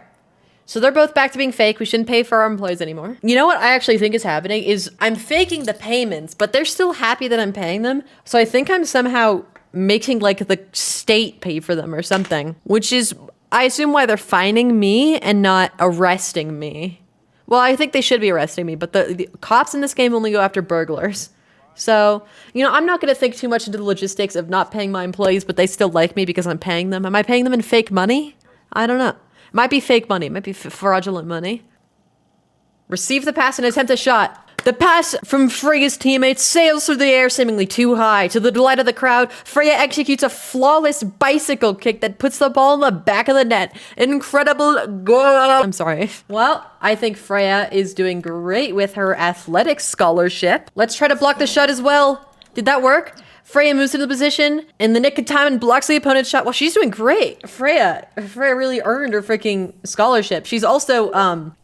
So they're both back to being fake. We shouldn't pay for our employees anymore. You know what I actually think is happening is I'm faking the payments, but they're still happy that I'm paying them. So I think I'm somehow making like the state pay for them or something, which is, I assume, why they're fining me and not arresting me. Well, I think they should be arresting me, but the cops in this game only go after burglars. So, you know, I'm not going to think too much into the logistics of not paying my employees, but they still like me because I'm paying them. Am I paying them in fake money? I don't know. It might be fake money. It might be fraudulent money. Receive the pass and attempt a shot. The pass from Freya's teammates sails through the air seemingly too high. To the delight of the crowd, Freya executes a flawless bicycle kick that puts the ball in the back of the net. Incredible goal. I'm sorry. Well, I think Freya is doing great with her athletics scholarship. Let's try to block the shot as well. Did that work? Freya moves into the position in the nick of time and blocks the opponent's shot. Well, she's doing great. Freya really earned her freaking scholarship. She's also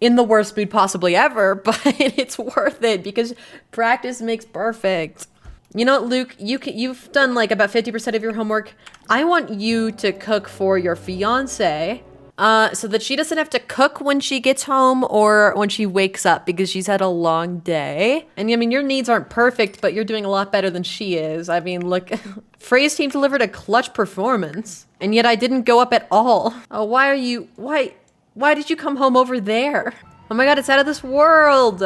in the worst mood possibly ever, but it's worth it because practice makes perfect. You know what, Luke? You've done like about 50% of your homework. I want you to cook for your fiance. So that she doesn't have to cook when she gets home or when she wakes up because she's had a long day. And I mean, your needs aren't perfect, but you're doing a lot better than she is. I mean, look, Freya's team delivered a clutch performance, and yet I didn't go up at all. Oh, why did you come home over there? Oh my god, it's Out of This World!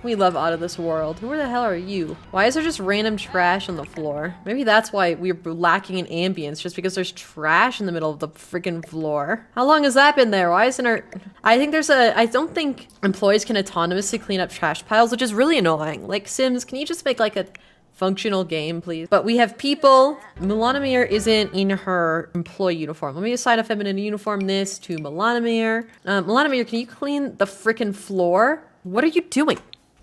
We love Out of This World. Who the hell are you? Why is there just random trash on the floor? Maybe that's why we're lacking in ambience, just because there's trash in the middle of the freaking floor. How long has that been there? Why isn't our... I don't think employees can autonomously clean up trash piles, which is really annoying. Like, Sims, can you just make like a functional game, please? But we have people. Melanomir isn't in her employee uniform. Let me assign a feminine uniform this to Melanomir. Melanomir, can you clean the frickin' floor? What are you doing?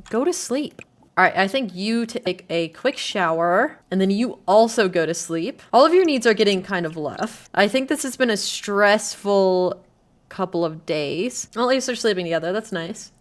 Go to sleep. All right, I think you take a quick shower and then you also go to sleep. All of your needs are getting kind of rough. I think this has been a stressful couple of days. Well, at least they're sleeping together. That's nice.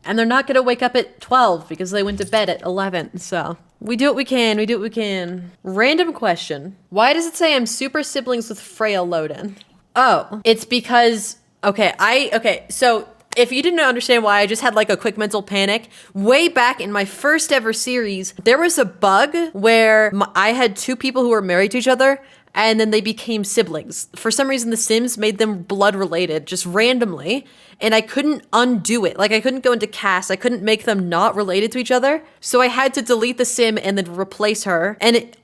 And they're not gonna wake up at 12 because they went to bed at 11, so... We do what we can, we do what we can. Random question. Why does it say I'm super siblings with Freya Loden? Oh, it's because, okay, so if you didn't understand why I just had like a quick mental panic, way back in my first ever series, there was a bug where I had two people who were married to each other and then they became siblings. For some reason, The Sims made them blood related, just randomly, and I couldn't undo it. Like, I couldn't go into cast, I couldn't make them not related to each other, so I had to delete the sim and then replace her, and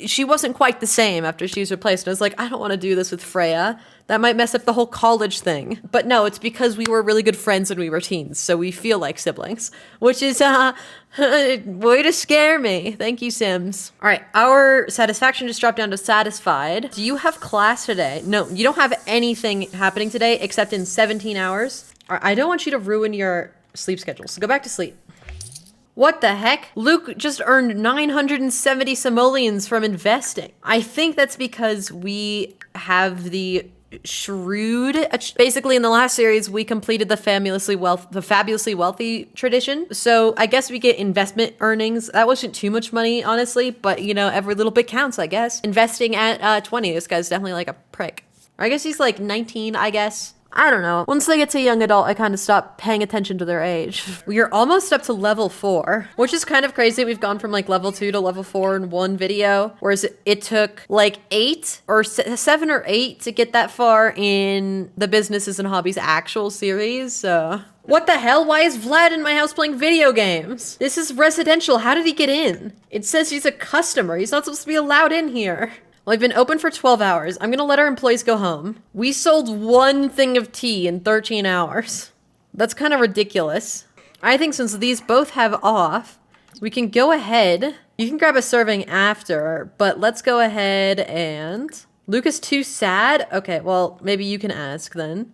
she wasn't quite the same after she was replaced. And I was like, I don't want to do this with Freya. That might mess up the whole college thing. But no, it's because we were really good friends when we were teens, so we feel like siblings, which is, way to scare me. Thank you, Sims. All right, our satisfaction just dropped down to satisfied. Do you have class today? No, you don't have anything happening today except in 17 hours. All right, I don't want you to ruin your sleep schedule, so go back to sleep. What the heck? Luke just earned 970 simoleons from investing. I think that's because we have the shrewd. Basically, in the last series, we completed the fabulously wealthy tradition. So I guess we get investment earnings. That wasn't too much money, honestly, but you know, every little bit counts, I guess. Investing at 20, this guy's definitely like a prick. Or I guess he's like 19, I guess. I don't know. Once they get to young adult, I kind of stop paying attention to their age. We are almost up to level 4, which is kind of crazy. We've gone from like level 2 to level 4 in one video, whereas it took like 7 or 8 to get that far in the Businesses and Hobbies actual series. So What the hell? Why is Vlad in my house playing video games? This is residential. How did he get in? It says he's a customer. He's not supposed to be allowed in here. Well, I've been open for 12 hours. I'm gonna let our employees go home. We sold one thing of tea in 13 hours. That's kind of ridiculous. I think since these both have off, we can go ahead. You can grab a serving after, but let's go ahead and... Luke is too sad? Okay, well, maybe you can ask then.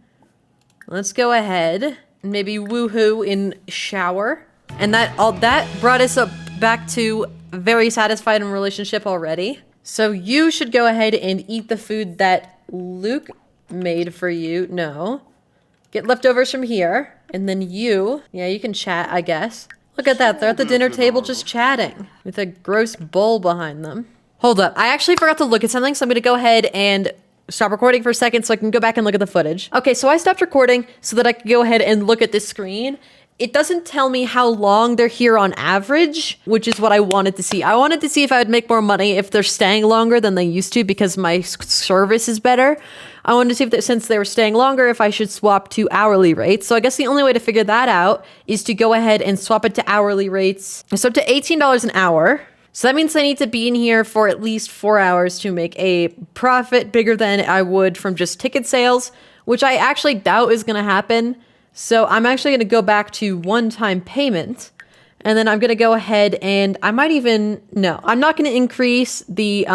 Let's go ahead. Maybe woohoo in shower. And that brought us up back to very satisfied in relationship already. So you should go ahead and eat the food that Luke made for you. No. Get leftovers from here. And then you can chat, I guess. Look at that. They're at the dinner table just chatting with a gross bowl behind them. Hold up. I actually forgot to look at something, so I'm going to go ahead and stop recording for a second so I can go back and look at the footage. Okay, so I stopped recording so that I could go ahead and look at this screen. It doesn't tell me how long they're here on average, which is what I wanted to see. I wanted to see if I would make more money if they're staying longer than they used to because my service is better. I wanted to see if since they were staying longer, if I should swap to hourly rates. So I guess the only way to figure that out is to go ahead and swap it to hourly rates. It's up to $18 an hour. So that means I need to be in here for at least 4 hours to make a profit bigger than I would from just ticket sales, which I actually doubt is going to happen. So I'm actually going to go back to one-time payment, and then I'm going to go ahead and I might even, no, I'm not going to increase the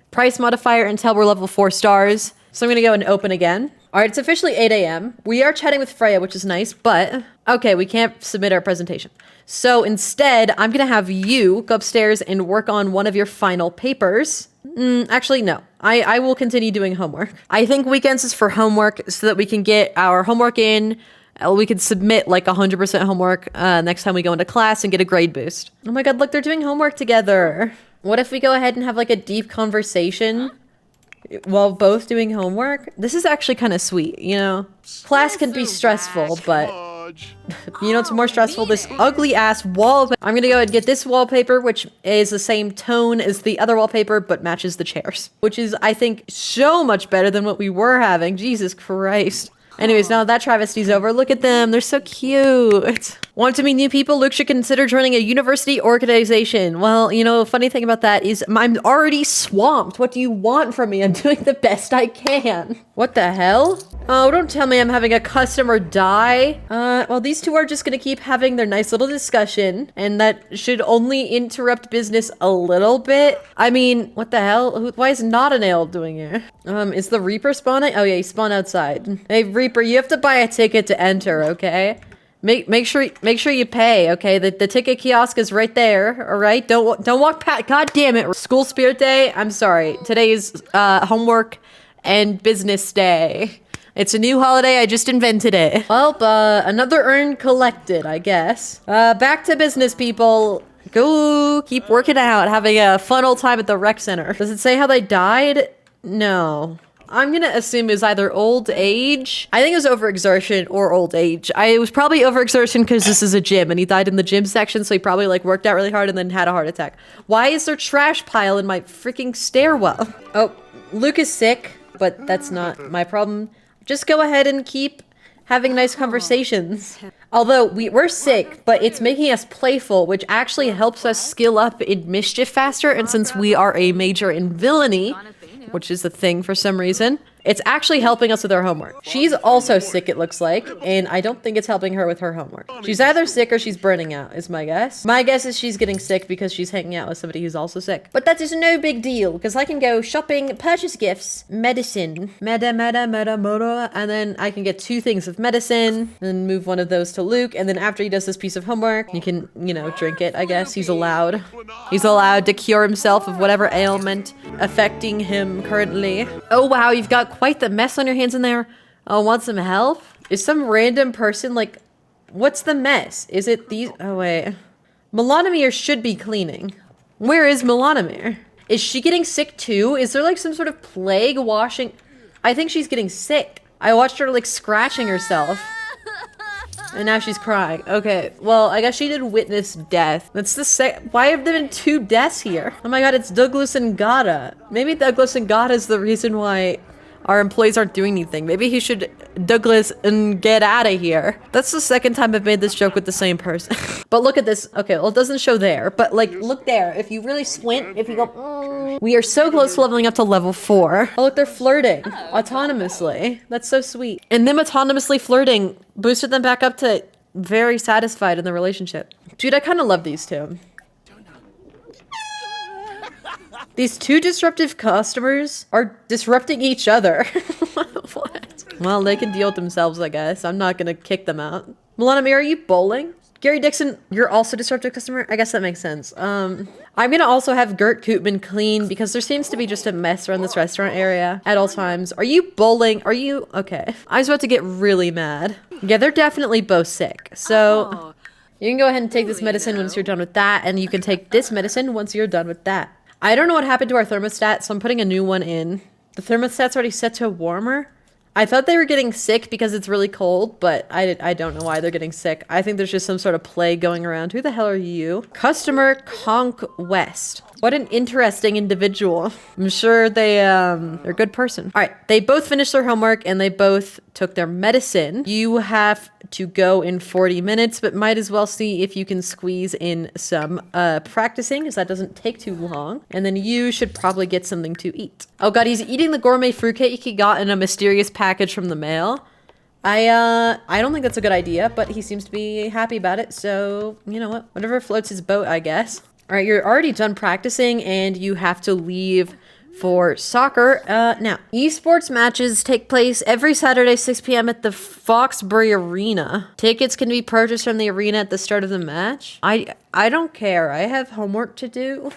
price modifier until we're level 4 stars. So I'm going to go and open again. All right, it's officially 8 a.m. We are chatting with Freya, which is nice, but okay, we can't submit our presentation. So instead, I'm going to have you go upstairs and work on one of your final papers. Actually, no. I will continue doing homework. I think weekends is for homework so that we can get our homework in. We can submit like 100% homework next time we go into class and get a grade boost. Oh my god, look, they're doing homework together. What if we go ahead and have like a deep conversation while both doing homework? This is actually kind of sweet, you know? Class can be stressful, but... You know what's more stressful? This ugly ass wallpaper. I'm gonna go ahead and get this wallpaper, which is the same tone as the other wallpaper, but matches the chairs. Which is, I think, so much better than what we were having. Jesus Christ. Anyways, now that travesty's over, look at them. They're so cute. Want to meet new people? Luke should consider joining a university organization. Well, you know, funny thing about that is I'm already swamped. What do you want from me? I'm doing the best I can. What the hell? Oh, don't tell me I'm having a customer die. Well, these two are just gonna keep having their nice little discussion, and that should only interrupt business a little bit. I mean, what the hell? Why is not a nail doing it? Is the Reaper spawning? Oh yeah, he spawned outside. Hey, Reaper, you have to buy a ticket to enter, okay? Make sure you pay, okay? The ticket kiosk is right there, all right? Don't walk past. God damn it! School Spirit Day. I'm sorry. Today is homework and business day. It's a new holiday. I just invented it. Well, another urn collected, I guess. Back to business, people. Go keep working out, having a fun old time at the rec center. Does it say how they died? No. I'm gonna assume it's either old age. I think it was overexertion or old age. It was probably overexertion because this is a gym and he died in the gym section, so he probably like worked out really hard and then had a heart attack. Why is there trash pile in my freaking stairwell? Oh, Luke is sick, but that's not my problem. Just go ahead and keep having nice conversations. Although we're sick, but it's making us playful, which actually helps us skill up in mischief faster. And since we are a major in villainy, which is a thing for some reason, it's actually helping us with our homework. She's also sick, it looks like, and I don't think it's helping her with her homework. She's either sick or she's burning out, is my guess. My guess is she's getting sick because she's hanging out with somebody who's also sick. But that is no big deal, because I can go shopping, purchase gifts, medicine, and then I can get 2 things of medicine, and move one of those to Luke, and then after he does this piece of homework, you can, you know, drink it, I guess. He's allowed. He's allowed to cure himself of whatever ailment affecting him currently. Oh wow, you've got quite the mess on your hands in there. Oh, want some help? Is some random person like, what's the mess? Is it these? Oh wait, Melanomir should be cleaning. Where is Melanomir? Is she getting sick too? Is there like some sort of plague washing? I think she's getting sick. I watched her like scratching herself. And now she's crying. Okay, well, I guess she did witness death. That's the why have there been 2 deaths here? Oh my god, it's Douglas and Gata. Maybe Douglas and Gata is the reason why our employees aren't doing anything. Maybe he should Douglas and get out of here. That's the second time I've made this joke with the same person. But look at this. Okay, well, it doesn't show there, but like, look there. If you really squint, if you go, we are so close to leveling up to level 4. Oh, look, they're flirting autonomously. That's so sweet. And them autonomously flirting boosted them back up to very satisfied in the relationship. Dude, I kind of love these two. These two disruptive customers are disrupting each other. What? Well, they can deal with themselves, I guess. I'm not gonna kick them out. Milana Mir, are you bowling? Gary Dixon, you're also a disruptive customer? I guess that makes sense. I'm gonna also have Gert Koopman clean because there seems to be just a mess around this restaurant area at all times. Are you bowling? Are you? Okay. I was about to get really mad. Yeah, they're definitely both sick. So you can go ahead and take this medicine once you're done with that, and you can take this medicine once you're done with that. I don't know what happened to our thermostat, so I'm putting a new one in. The thermostat's already set to warmer. I thought they were getting sick because it's really cold, but I don't know why they're getting sick. I think there's just some sort of plague going around. Who the hell are you? Customer Conk West. What an interesting individual. I'm sure they're a good person. All right, they both finished their homework and they both took their medicine. You have to go in 40 minutes, but might as well see if you can squeeze in some practicing, because that doesn't take too long. And then you should probably get something to eat. Oh god, he's eating the gourmet fruitcake he got in a mysterious package from the mail. I don't think that's a good idea, but he seems to be happy about it, so you know what? Whatever floats his boat, I guess. All right, you're already done practicing and you have to leave for soccer. Now, esports matches take place every Saturday, 6 p.m. at the Foxbury Arena. Tickets can be purchased from the arena at the start of the match. I don't care. I have homework to do.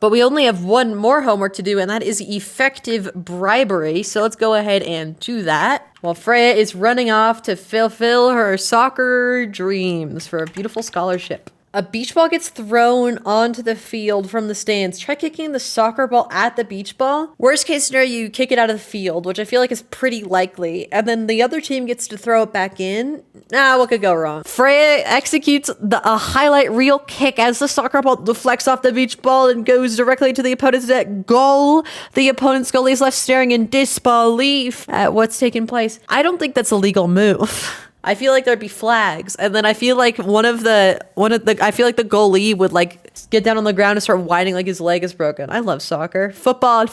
But we only have one more homework to do, and that is effective bribery. So let's go ahead and do that while Freya is running off to fulfill her soccer dreams for a beautiful scholarship. A beach ball gets thrown onto the field from the stands. Try kicking the soccer ball at the beach ball. Worst case scenario, you kick it out of the field, which I feel like is pretty likely. And then the other team gets to throw it back in. What could go wrong? Freya executes a highlight reel kick as the soccer ball deflects off the beach ball and goes directly to the opponent's net. Goal! The opponent's goalie is left staring in disbelief at what's taking place. I don't think that's a legal move. I feel like there'd be flags, and then I feel like I feel like the goalie would like get down on the ground and start whining like his leg is broken. I love soccer. Football.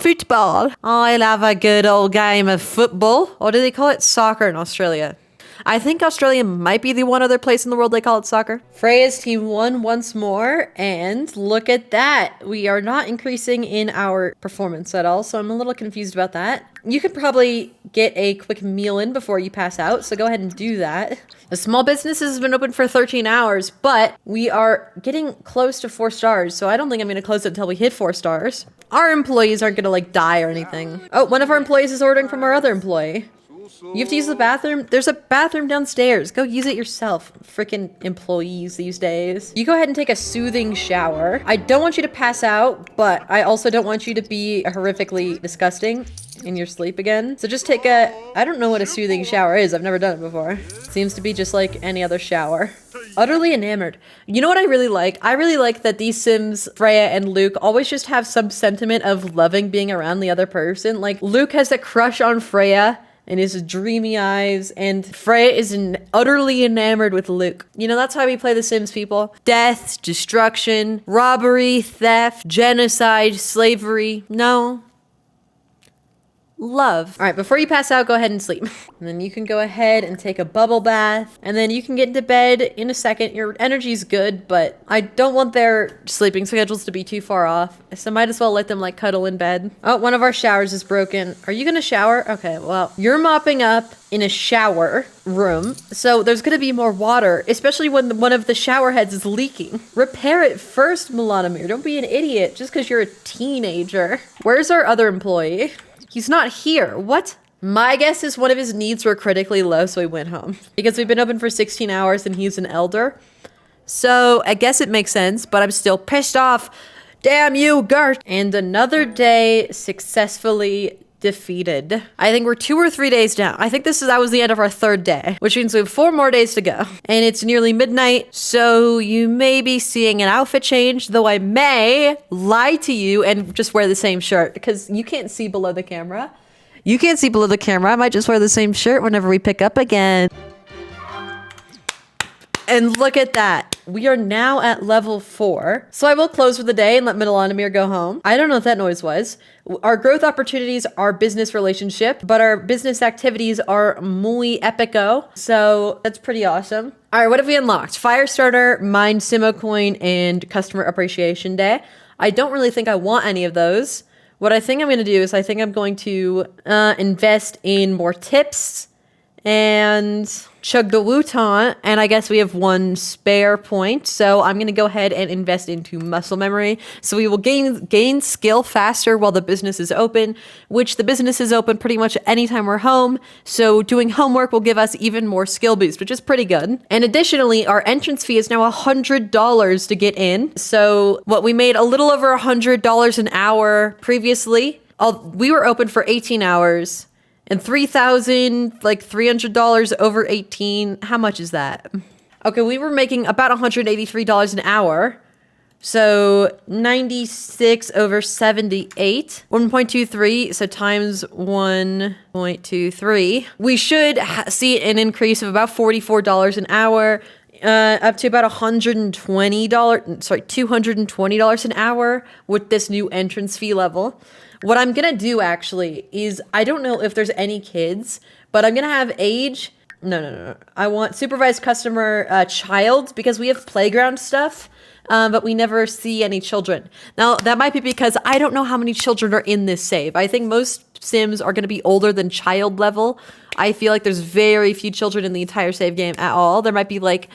I love a good old game of football. Or do they call it soccer in Australia? I think Australia might be the one other place in the world they call it soccer. Freya's team won once more, and look at that. We are not increasing in our performance at all, so I'm a little confused about that. You could probably get a quick meal in before you pass out, so go ahead and do that. The small business has been open for 13 hours, but we are getting close to 4 stars, so I don't think I'm going to close it until we hit 4 stars. Our employees aren't going to like die or anything. Oh, one of our employees is ordering from our other employee. You have to use the bathroom? There's a bathroom downstairs. Go use it yourself. Freaking employees these days. You go ahead and take a soothing shower. I don't want you to pass out, but I also don't want you to be horrifically disgusting in your sleep again. So just take I don't know what a soothing shower is. I've never done it before. Seems to be just like any other shower. Utterly enamored. You know what I really like? I really like that these Sims, Freya and Luke, always just have some sentiment of loving being around the other person. Like, Luke has a crush on Freya and his dreamy eyes, and Freya is utterly enamored with Luke. You know, that's how we play The Sims, people. Death, destruction, robbery, theft, genocide, slavery. No. Love. All right, before you pass out, go ahead and sleep. And then you can go ahead and take a bubble bath, and then you can get into bed in a second. Your energy's good, but I don't want their sleeping schedules to be too far off, so might as well let them like cuddle in bed. Oh, one of our showers is broken. Are you gonna shower? Okay, well, you're mopping up in a shower room, so there's gonna be more water, especially when one of the shower heads is leaking. Repair it first, Milana Mir. Don't be an idiot just because you're a teenager. Where's our other employee? He's not here. What? My guess is one of his needs were critically low, so he went home. Because we've been open for 16 hours and he's an elder. So I guess it makes sense, but I'm still pissed off. Damn you, Gert! And another day successfully defeated. I think we're 2 or 3 days down. I think that was the end of our 3rd day, which means we have 4 more days to go. And it's nearly midnight, so you may be seeing an outfit change, though I may lie to you and just wear the same shirt because you can't see below the camera. You can't see below the camera. I might just wear the same shirt whenever we pick up again. And look at that. We are now at level 4. So I will close for the day and let Middleandamir go home. I don't know what that noise was. Our growth opportunities are business relationship, but our business activities are muy epico. So that's pretty awesome. All right, what have we unlocked? Firestarter, Mine Simo Coin, and Customer Appreciation Day. I don't really think I want any of those. What I think I'm going to do is I think I'm going to invest in more tips and chug the Wuton, and I guess we have 1 spare point, so I'm going to go ahead and invest into muscle memory, so we will gain skill faster while the business is open, which the business is open pretty much anytime we're home, so doing homework will give us even more skill boost, which is pretty good. And additionally, our entrance fee is now $100 to get in, so what we made a little over $100 an hour previously. We were open for 18 hours, and $3,300 over 18. How much is that? Okay, we were making about $183 an hour. So 96 over 78, 1.23. So times 1.23. We should see an increase of about $44 an hour. Up to about $220 an hour with this new entrance fee level. What I'm going to do actually is, I don't know if there's any kids, but I'm going to have age. No. I want supervised customer child, because we have playground stuff, but we never see any children. Now, that might be because I don't know how many children are in this save. I think most Sims are going to be older than child level. I feel like there's very few children in the entire save game at all. There might be like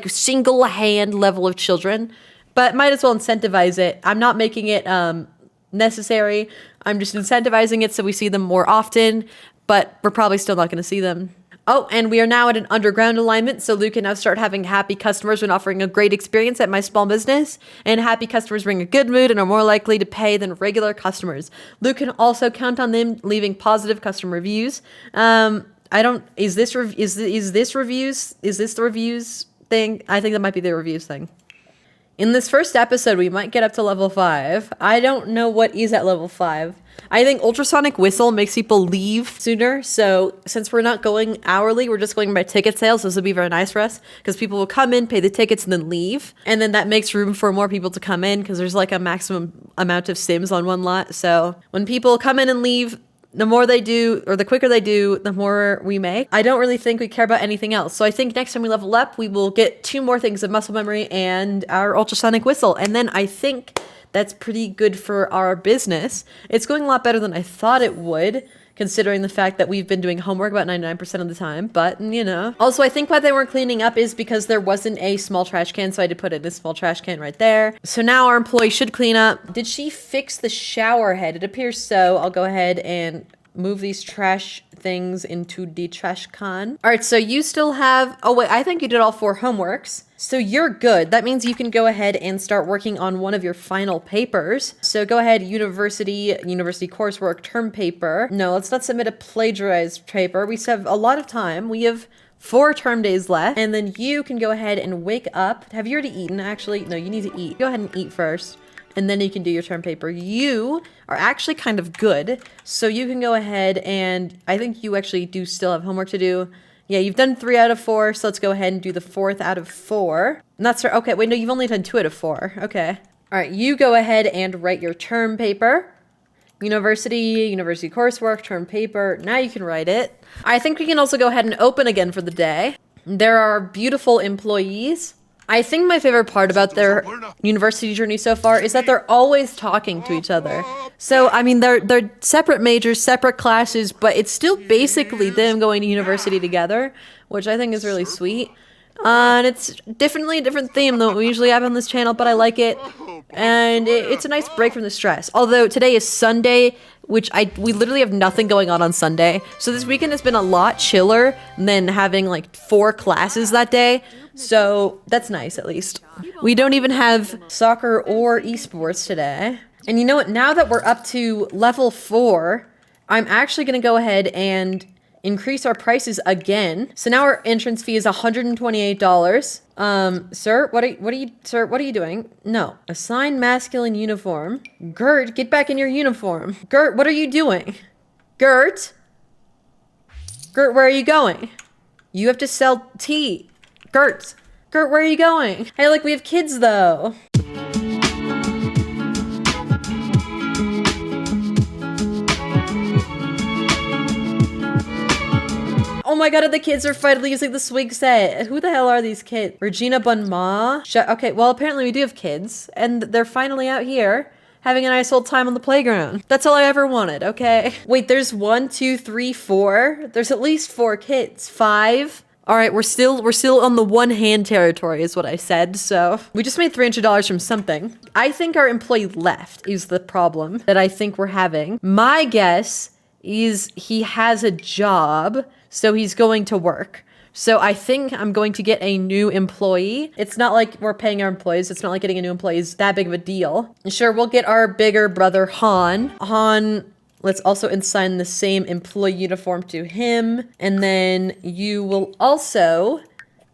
single hand level of children, but might as well incentivize it. I'm not making it necessary. I'm just incentivizing it so we see them more often, but we're probably still not going to see them. Oh, and we are now at an underground alignment, so Luke can now start having happy customers when offering a great experience at my small business, and happy customers bring a good mood and are more likely to pay than regular customers. Luke can also count on them leaving positive customer reviews. Is this the reviews thing? I think that might be the reviews thing. In this first episode, we might get up to level 5. I don't know what is at level 5. I think ultrasonic whistle makes people leave sooner. So since we're not going hourly, we're just going by ticket sales. This will be very nice for us because people will come in, pay the tickets, and then leave. And then that makes room for more people to come in because there's like a maximum amount of Sims on one lot. So when people come in and leave, the more they do, or the quicker they do, the more we make. I don't really think we care about anything else. So I think next time we level up, we will get 2 more things of muscle memory and our ultrasonic whistle. And then I think that's pretty good for our business. It's going a lot better than I thought it would, considering the fact that we've been doing homework about 99% of the time, but you know. Also, I think why they weren't cleaning up is because there wasn't a small trash can, so I had to put in a small trash can right there. So now our employee should clean up. Did she fix the shower head? It appears so. I'll go ahead and move these trash things into the trash can. All right, so you still have, oh wait, I think you did all 4 homeworks. So you're good. That means you can go ahead and start working on one of your final papers. So go ahead, university coursework, term paper. No, let's not submit a plagiarized paper. We still have a lot of time. We have 4 term days left. And then you can go ahead and wake up. Have you already eaten, actually? No, you need to eat. Go ahead and eat first, and then you can do your term paper. You are actually kind of good, so you can go ahead and I think you actually do still have homework to do. Yeah, you've done 3 out of 4, so let's go ahead and do the 4th out of 4. And that's okay. Wait, no, you've only done 2 out of 4. Okay. All right, you go ahead and write your term paper. University coursework, term paper. Now you can write it. I think we can also go ahead and open again for the day. There are beautiful employees. I think my favorite part about their university journey so far is that they're always talking to each other. So, I mean, they're separate majors, separate classes, but it's still basically them going to university together, which I think is really sweet. And it's definitely a different theme than what we usually have on this channel, but I like it. And it's a nice break from the stress. Although today is Sunday, which we literally have nothing going on Sunday. So this weekend has been a lot chiller than having like 4 classes that day. So that's nice, at least. We don't even have soccer or esports today. And you know what? Now that we're up to level 4, I'm actually going to go ahead and increase our prices again. So now our entrance fee is $128. Sir, what are you doing? No. Assign masculine uniform. Gert, get back in your uniform. Gert, what are you doing? Gert? Gert, where are you going? You have to sell tea. Gert, where are you going? Hey, look, we have kids though. Oh my god, the kids are finally using the swing set. Who the hell are these kids? Regina Bunma? Okay, well, apparently we do have kids, and they're finally out here having a nice old time on the playground. That's all I ever wanted, okay? Wait, there's 1, 2, 3, 4. There's at least 4 kids. 5. All right, we're still on the one hand territory is what I said. So we just made $300 from something. I think our employee left is the problem that I think we're having. My guess is he has a job, so he's going to work. So I think I'm going to get a new employee. It's not like we're paying our employees. It's not like getting a new employee is that big of a deal. Sure, we'll get our bigger brother, Han. Han, let's also assign the same employee uniform to him. And then you will also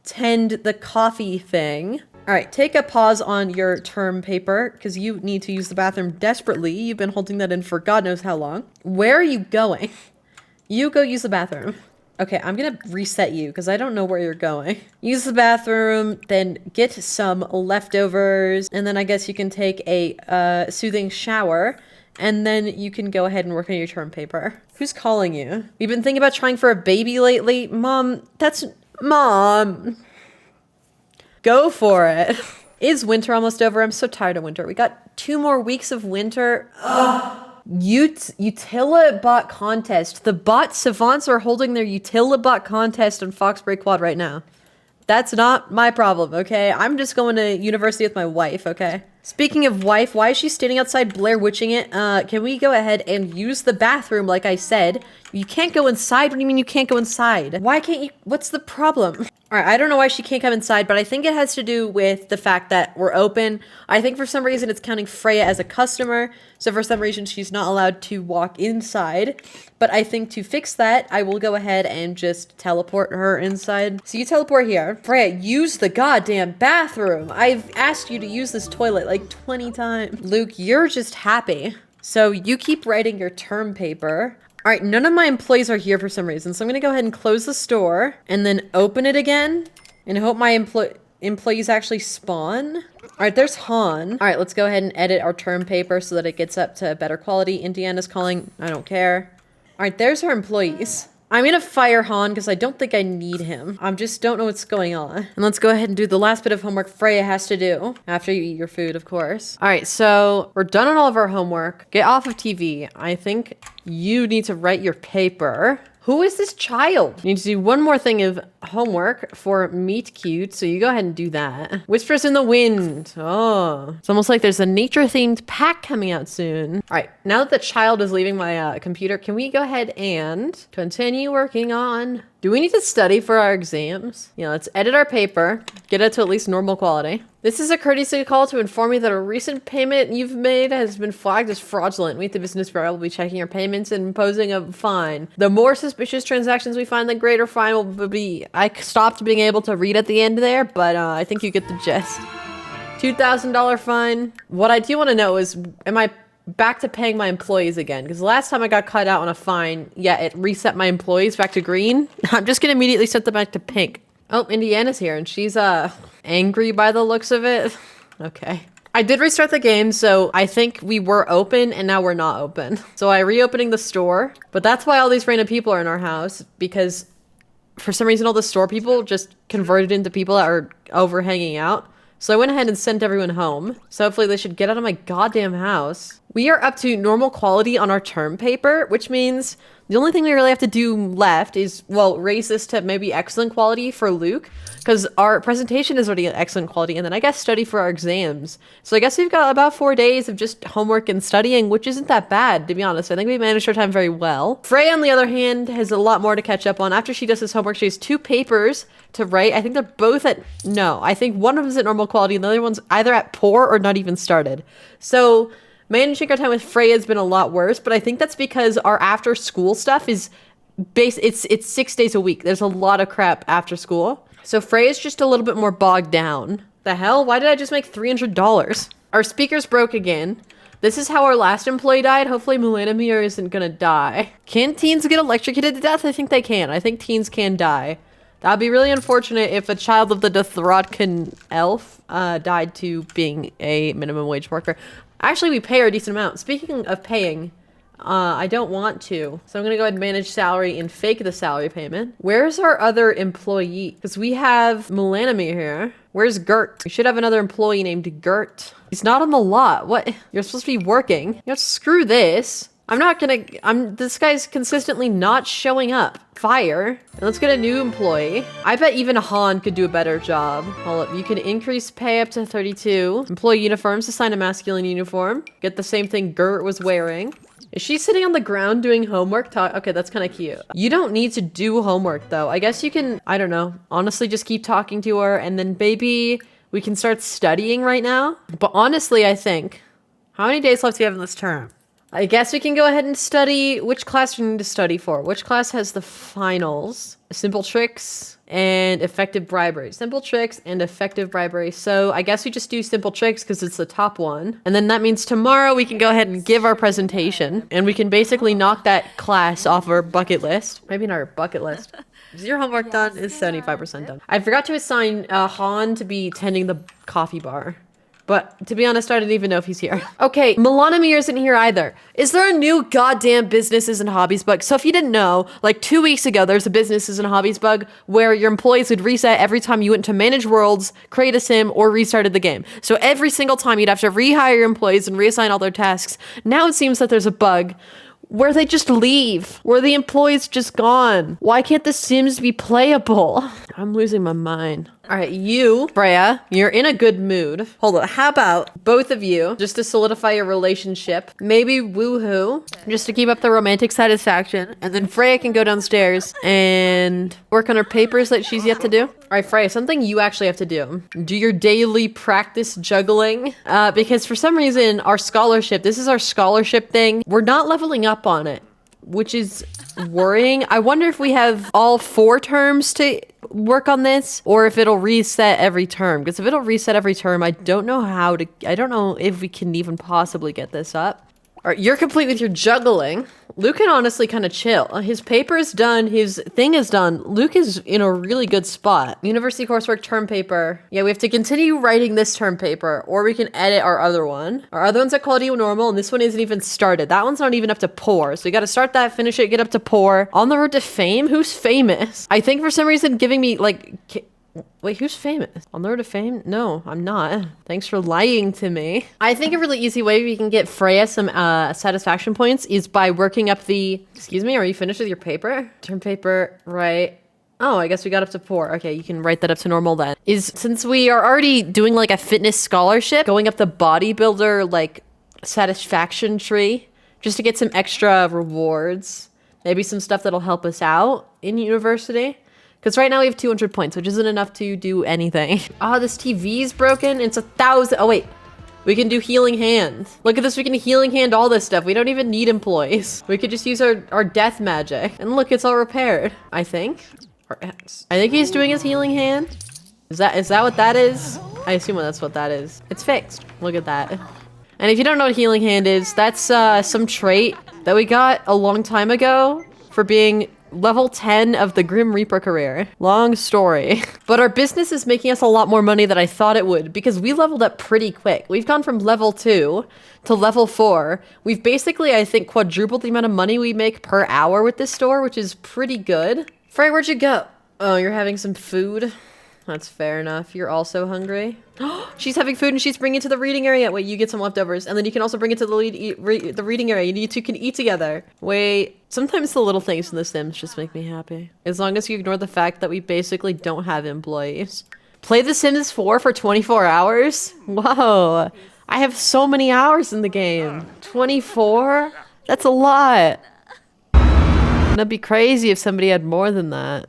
tend the coffee thing. All right, take a pause on your term paper because you need to use the bathroom desperately. You've been holding that in for God knows how long. Where are you going? You go use the bathroom. Okay, I'm gonna reset you because I don't know where you're going. Use the bathroom, then get some leftovers, and then I guess you can take a soothing shower, and then you can go ahead and work on your term paper. Who's calling you? You've been thinking about trying for a baby lately? Mom, Mom. Go for it. Is winter almost over? I'm so tired of winter. We got 2 more weeks of winter. Ugh. Utilibot contest. The bot savants are holding their Utilibot contest on Foxbury Quad right now. That's not my problem, okay? I'm just going to university with my wife, okay? Speaking of wife, why is she standing outside Blair Witching it? Can we go ahead and use the bathroom like I said? You can't go inside? What do you mean you can't go inside? Why can't you? What's the problem? All right, I don't know why she can't come inside, but I think it has to do with the fact that we're open. I think for some reason it's counting Freya as a customer, so for some reason she's not allowed to walk inside. But I think to fix that, I will go ahead and just teleport her inside. So you teleport here. Freya, use the goddamn bathroom. I've asked you to use this toilet like 20 times. Luke, you're just happy. So you keep writing your term paper. All right, none of my employees are here for some reason, so I'm gonna go ahead and close the store and then open it again and hope my employees actually spawn. All right, there's Han. All right, let's go ahead and edit our term paper so that it gets up to better quality. Indiana's calling, I don't care. All right, there's our employees. I'm gonna fire Han because I don't think I need him. I just don't know what's going on. And let's go ahead and do the last bit of homework Freya has to do. After you eat your food, of course. All right, so we're done on all of our homework. Get off of TV. I think you need to write your paper. Who is this child? You need to do one more thing of homework for Meet Cute, so you go ahead and do that. Whispers in the Wind. Oh, it's almost like there's a nature-themed pack coming out soon. All right, now that the child is leaving my computer, can we go ahead and continue working on... Do we need to study for our exams? Yeah, let's edit our paper, get it to at least normal quality. This is a courtesy call to inform you that a recent payment you've made has been flagged as fraudulent. We at the Business Bureau will be checking your payments and imposing a fine. The more suspicious transactions we find, the greater fine will be. I stopped being able to read at the end there, but I think you get the gist. $2,000 fine. What I do want to know is, am I back to paying my employees again? Because last time I got cut out on a fine, yeah, it reset my employees back to green. I'm just gonna immediately set them back to pink. Oh, Indiana's here and she's angry by the looks of it. Okay. I did restart the game, so I think we were open and now we're not open. So I'm reopening the store, but that's why all these random people are in our house, because for some reason all the store people just converted into people that are over hanging out. So I went ahead and sent everyone home. So hopefully they should get out of my goddamn house. We are up to normal quality on our term paper, which means the only thing we really have to do left is, well, raise this to maybe excellent quality for Luke, because our presentation is already excellent quality, and then I guess study for our exams. So I guess we've got about 4 days of just homework and studying, which isn't that bad, to be honest. I think we managed our time very well. Freya, on the other hand, has a lot more to catch up on. After she does this homework, she has 2 papers to write. I think they're both at, no, I think one of them is at normal quality, and the other one's either at poor or not even started. So managing our time with Freya has been a lot worse, but I think that's because our after school stuff is it's 6 days a week. There's a lot of crap after school. So Freya's just a little bit more bogged down. The hell? Why did I just make $300? Our speaker's broke again. This is how our last employee died. Hopefully Mulanimir isn't gonna die. Can teens get electrocuted to death? I think they can. I think teens can die. That'd be really unfortunate if a child of the Dothrodkin elf died to being a minimum wage worker. Actually, we pay her a decent amount. Speaking of paying, I don't want to. So I'm gonna go ahead and manage salary and fake the salary payment. Where's our other employee? Because we have Mulanimir here. Where's Gert? We should have another employee named Gert. He's not on the lot. What? You're supposed to be working. You know, screw this. This guy's consistently not showing up. Fire. And let's get a new employee. I bet even Han could do a better job. Hold up. You can increase pay up to 32. Employee uniforms, assign a masculine uniform. Get the same thing Gert was wearing. Is she sitting on the ground doing homework? Okay, that's kind of cute. You don't need to do homework though. I guess you can, I don't know, honestly just keep talking to her and then maybe we can start studying right now. But honestly, I think, how many days left do you have in this term? I guess we can go ahead and study which class we need to study for. Which class has the finals? Simple tricks and effective bribery. Simple tricks and effective bribery. So I guess we just do simple tricks because it's the top one. And then that means tomorrow we can go ahead and give our presentation and we can basically knock that class off our bucket list. Maybe not our bucket list. Is your homework done? It's 75% done. I forgot to assign Han to be tending the coffee bar. But to be honest, I didn't even know if he's here. Okay, Mulanimir isn't here either. Is there a new goddamn businesses and hobbies bug? So if you didn't know, like 2 weeks ago, there's a businesses and hobbies bug where your employees would reset every time you went to manage worlds, create a sim, or restarted the game. So every single time you'd have to rehire your employees and reassign all their tasks. Now it seems that there's a bug where they just leave, where the employee's just gone. Why can't the Sims be playable? I'm losing my mind. All right, you, Freya, you're in a good mood. Hold on, how about both of you, just to solidify your relationship, maybe woohoo, just to keep up the romantic satisfaction, and then Freya can go downstairs and work on her papers that she's yet to do. All right, Freya, something you actually have to do. Do your daily practice juggling, because for some reason, our scholarship, this is our scholarship thing, we're not leveling up on it, which is worrying. I wonder if we have all 4 terms to work on this or if it'll reset every term, because if it'll reset every term, I don't know if we can even possibly get this up. All right, you're complete with your juggling. Luke can honestly kind of chill. His paper is done. His thing is done. Luke is in a really good spot. University coursework term paper. Yeah, we have to continue writing this term paper or we can edit our other one. Our other one's at quality normal and this one isn't even started. That one's not even up to poor. So we got to start that, finish it, get up to poor. On the road to fame? Who's famous? I think for some reason giving me like... Wait, who's famous? On the road to fame? No, I'm not. Thanks for lying to me. I think a really easy way we can get Freya some satisfaction points is by working up the... Excuse me, are you finished with your paper? Term paper, right. Oh, I guess we got up to 4. Okay, you can write that up to normal then. Since we are already doing like a fitness scholarship, going up the bodybuilder like satisfaction tree, just to get some extra rewards. Maybe some stuff that'll help us out in university. Because right now we have 200 points, which isn't enough to do anything. Oh, this TV's broken. It's 1,000. Oh, wait. We can do healing hand. Look at this. We can healing hand all this stuff. We don't even need employees. We could just use our death magic. And look, it's all repaired, I think. I think he's doing his healing hand. Is that what that is? I assume that's what that is. It's fixed. Look at that. And if you don't know what healing hand is, that's some trait that we got a long time ago for being level 10 of the Grim Reaper career. Long story. But our business is making us a lot more money than I thought it would because we leveled up pretty quick. We've gone from level 2 to level 4. We've basically, I think, quadrupled the amount of money we make per hour with this store, which is pretty good. Frey, where'd you go? Oh, you're having some food? That's fair enough. You're also hungry. She's having food and she's bringing it to the reading area. Wait, you get some leftovers. And then you can also bring it to the reading area. You two can eat together. Wait, sometimes the little things in The Sims just make me happy. As long as you ignore the fact that we basically don't have employees. Play The Sims 4 for 24 hours? Whoa. I have so many hours in the game. 24? That's a lot. That'd be crazy if somebody had more than that.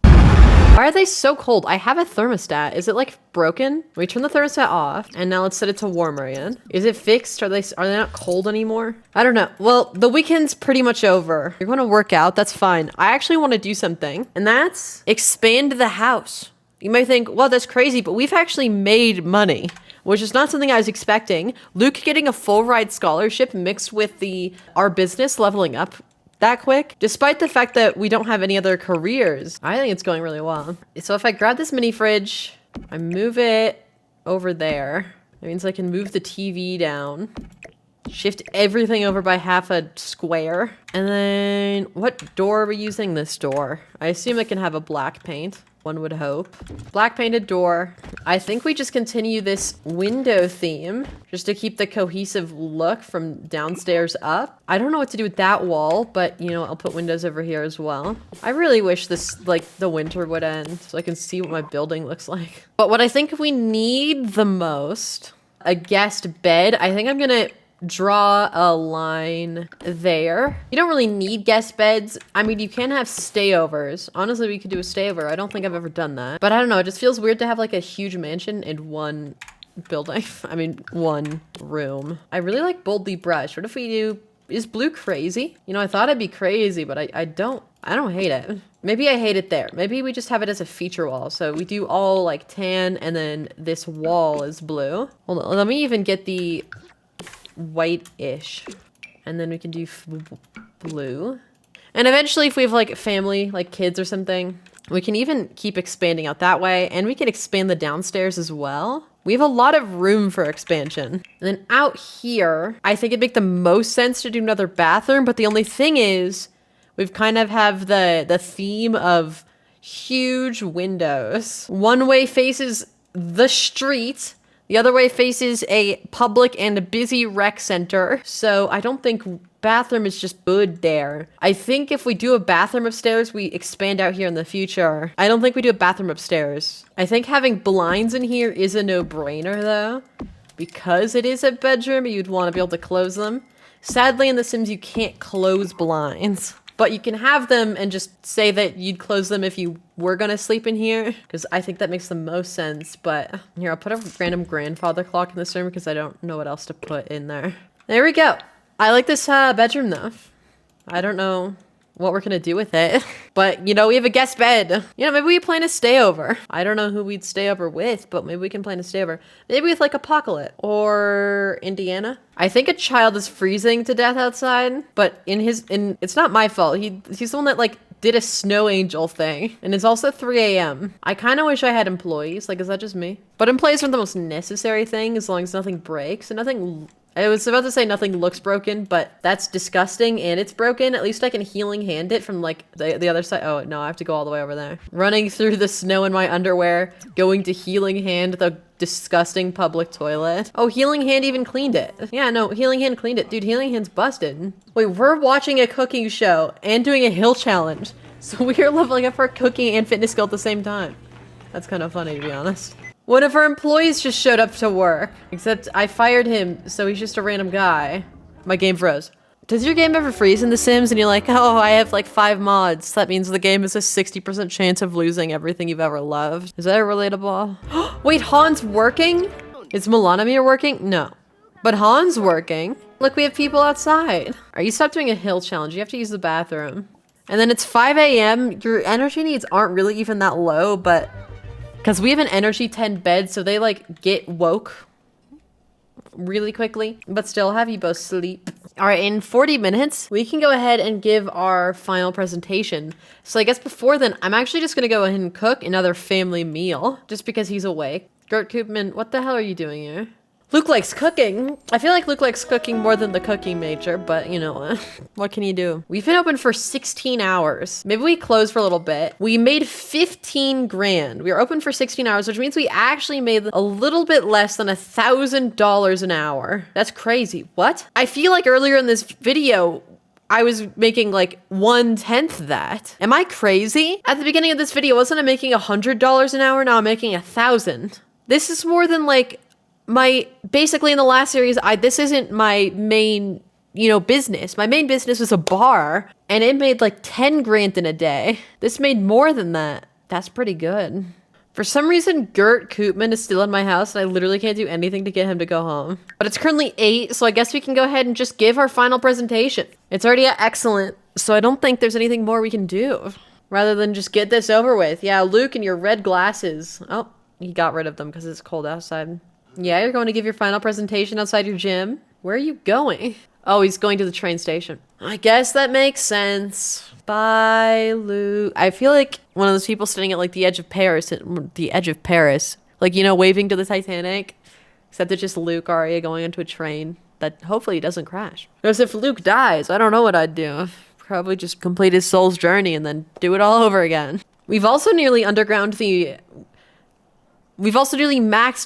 Why are they so cold? I have a thermostat. Is it like broken? We turn the thermostat off and now let's set it to warmer again. Is it fixed? Are they not cold anymore? I don't know. Well, the weekend's pretty much over. You're going to work out. That's fine. I actually want to do something and that's expand the house. You might think, well, that's crazy, but we've actually made money. which is not something I was expecting. Luke getting a full ride scholarship mixed with our business leveling up that quick, despite the fact that we don't have any other careers. I think it's going really well. So if I grab this mini fridge, I move it over there. That means I can move the TV down, shift everything over by half a square. And then what door are we using? This door. I assume it can have a black paint. One would hope. Black painted door. I think we just continue this window theme just to keep the cohesive look from downstairs up. I don't know what to do with that wall, but you know, I'll put windows over here as well. I really wish this, like, the winter would end so I can see what my building looks like. But what I think we need the most, a guest bed. I think I'm gonna draw a line there. You don't really need guest beds. I mean, you can have stayovers. Honestly, we could do a stayover. I don't think I've ever done that. But I don't know. It just feels weird to have like a huge mansion in one building. I mean, one room. I really like Boldly Brush. What if we do... Is blue crazy? You know, I thought it'd be crazy, but I don't hate it. Maybe I hate it there. Maybe we just have it as a feature wall. So we do all like tan and then this wall is blue. Hold on. Let me even get the white-ish, and then we can do blue. And eventually, if we have like family, like kids or something, we can even keep expanding out that way, and we can expand the downstairs as well. We have a lot of room for expansion. And then out here, I think it'd make the most sense to do another bathroom, but the only thing is we've kind of have the theme of huge windows. One way faces the street, the other way faces a public and a busy rec center. So I don't think bathroom is just good there. I think if we do a bathroom upstairs, we expand out here in the future. I don't think we do a bathroom upstairs. I think having blinds in here is a no-brainer though, because it is a bedroom, you'd want to be able to close them. Sadly, in The Sims, you can't close blinds. But you can have them and just say that you'd close them if you were gonna sleep in here, because I think that makes the most sense. But here, I'll put a random grandfather clock in this room because I don't know what else to put in there. There we go. I like this bedroom though. I don't know what we're gonna do with it, but you know, we have a guest bed. You know, maybe we plan to stay over. I don't know who we'd stay over with, but maybe we can plan to stay over. Maybe with like Apocalypse or Indiana. I think a child is freezing to death outside, but it's not my fault. He's the one that like did a snow angel thing, and it's also 3 a.m. I kind of wish I had employees. Like, is that just me? But employees are the most necessary thing as long as nothing breaks and nothing. I was about to say nothing looks broken, but that's disgusting and it's broken. At least I can healing hand it from like the other side. Oh no, I have to go all the way over there. Running through the snow in my underwear, going to healing hand the disgusting public toilet. Oh, healing hand even cleaned it. Yeah, no, healing hand cleaned it. Dude, healing hand's busted. Wait, we're watching a cooking show and doing a hill challenge. So we are leveling up our cooking and fitness skill at the same time. That's kind of funny, to be honest. One of our employees just showed up to work, except I fired him, so he's just a random guy. My game froze. Does your game ever freeze in The Sims and you're like, oh, I have like 5 mods. That means the game has a 60% chance of losing everything you've ever loved. Is that relatable? Wait, Han's working? Is Melanimir working? No. But Han's working. Look, we have people outside. Are you stop doing a hill challenge? You have to use the bathroom. And then it's 5 a.m. Your energy needs aren't really even that low, but because we have an energy 10 bed, so they like get woke really quickly, but still have you both sleep. All right, in 40 minutes, we can go ahead and give our final presentation. So I guess before then, I'm actually just gonna go ahead and cook another family meal just because he's awake. Gert Koopman, what the hell are you doing here? Luke likes cooking. I feel like Luke likes cooking more than the cooking major, but you know, what can you do? We've been open for 16 hours. Maybe we close for a little bit. We made 15 grand. We were open for 16 hours, which means we actually made a little bit less than $1,000 an hour. That's crazy. What? I feel like earlier in this video, I was making like 1/10 that. Am I crazy? At the beginning of this video, wasn't I making $100 an hour? Now I'm making 1,000. This is more than like basically in the last series, this isn't my main, business. My main business was a bar and it made like 10 grand in a day. This made more than that. That's pretty good. For some reason, Gert Koopman is still in my house and I literally can't do anything to get him to go home. But it's currently 8, so I guess we can go ahead and just give our final presentation. It's already excellent, so I don't think there's anything more we can do rather than just get this over with. Yeah, Luke and your red glasses. Oh, he got rid of them because it's cold outside. Yeah, you're going to give your final presentation outside your gym? Where are you going? Oh, he's going to the train station. I guess that makes sense. Bye, Luke. I feel like one of those people sitting at like the edge of Paris, like, you know, waving to the Titanic. Except it's just Luke, Arya going into a train that hopefully doesn't crash. Because if Luke dies, I don't know what I'd do. Probably just complete his soul's journey and then do it all over again. We've also nearly maxed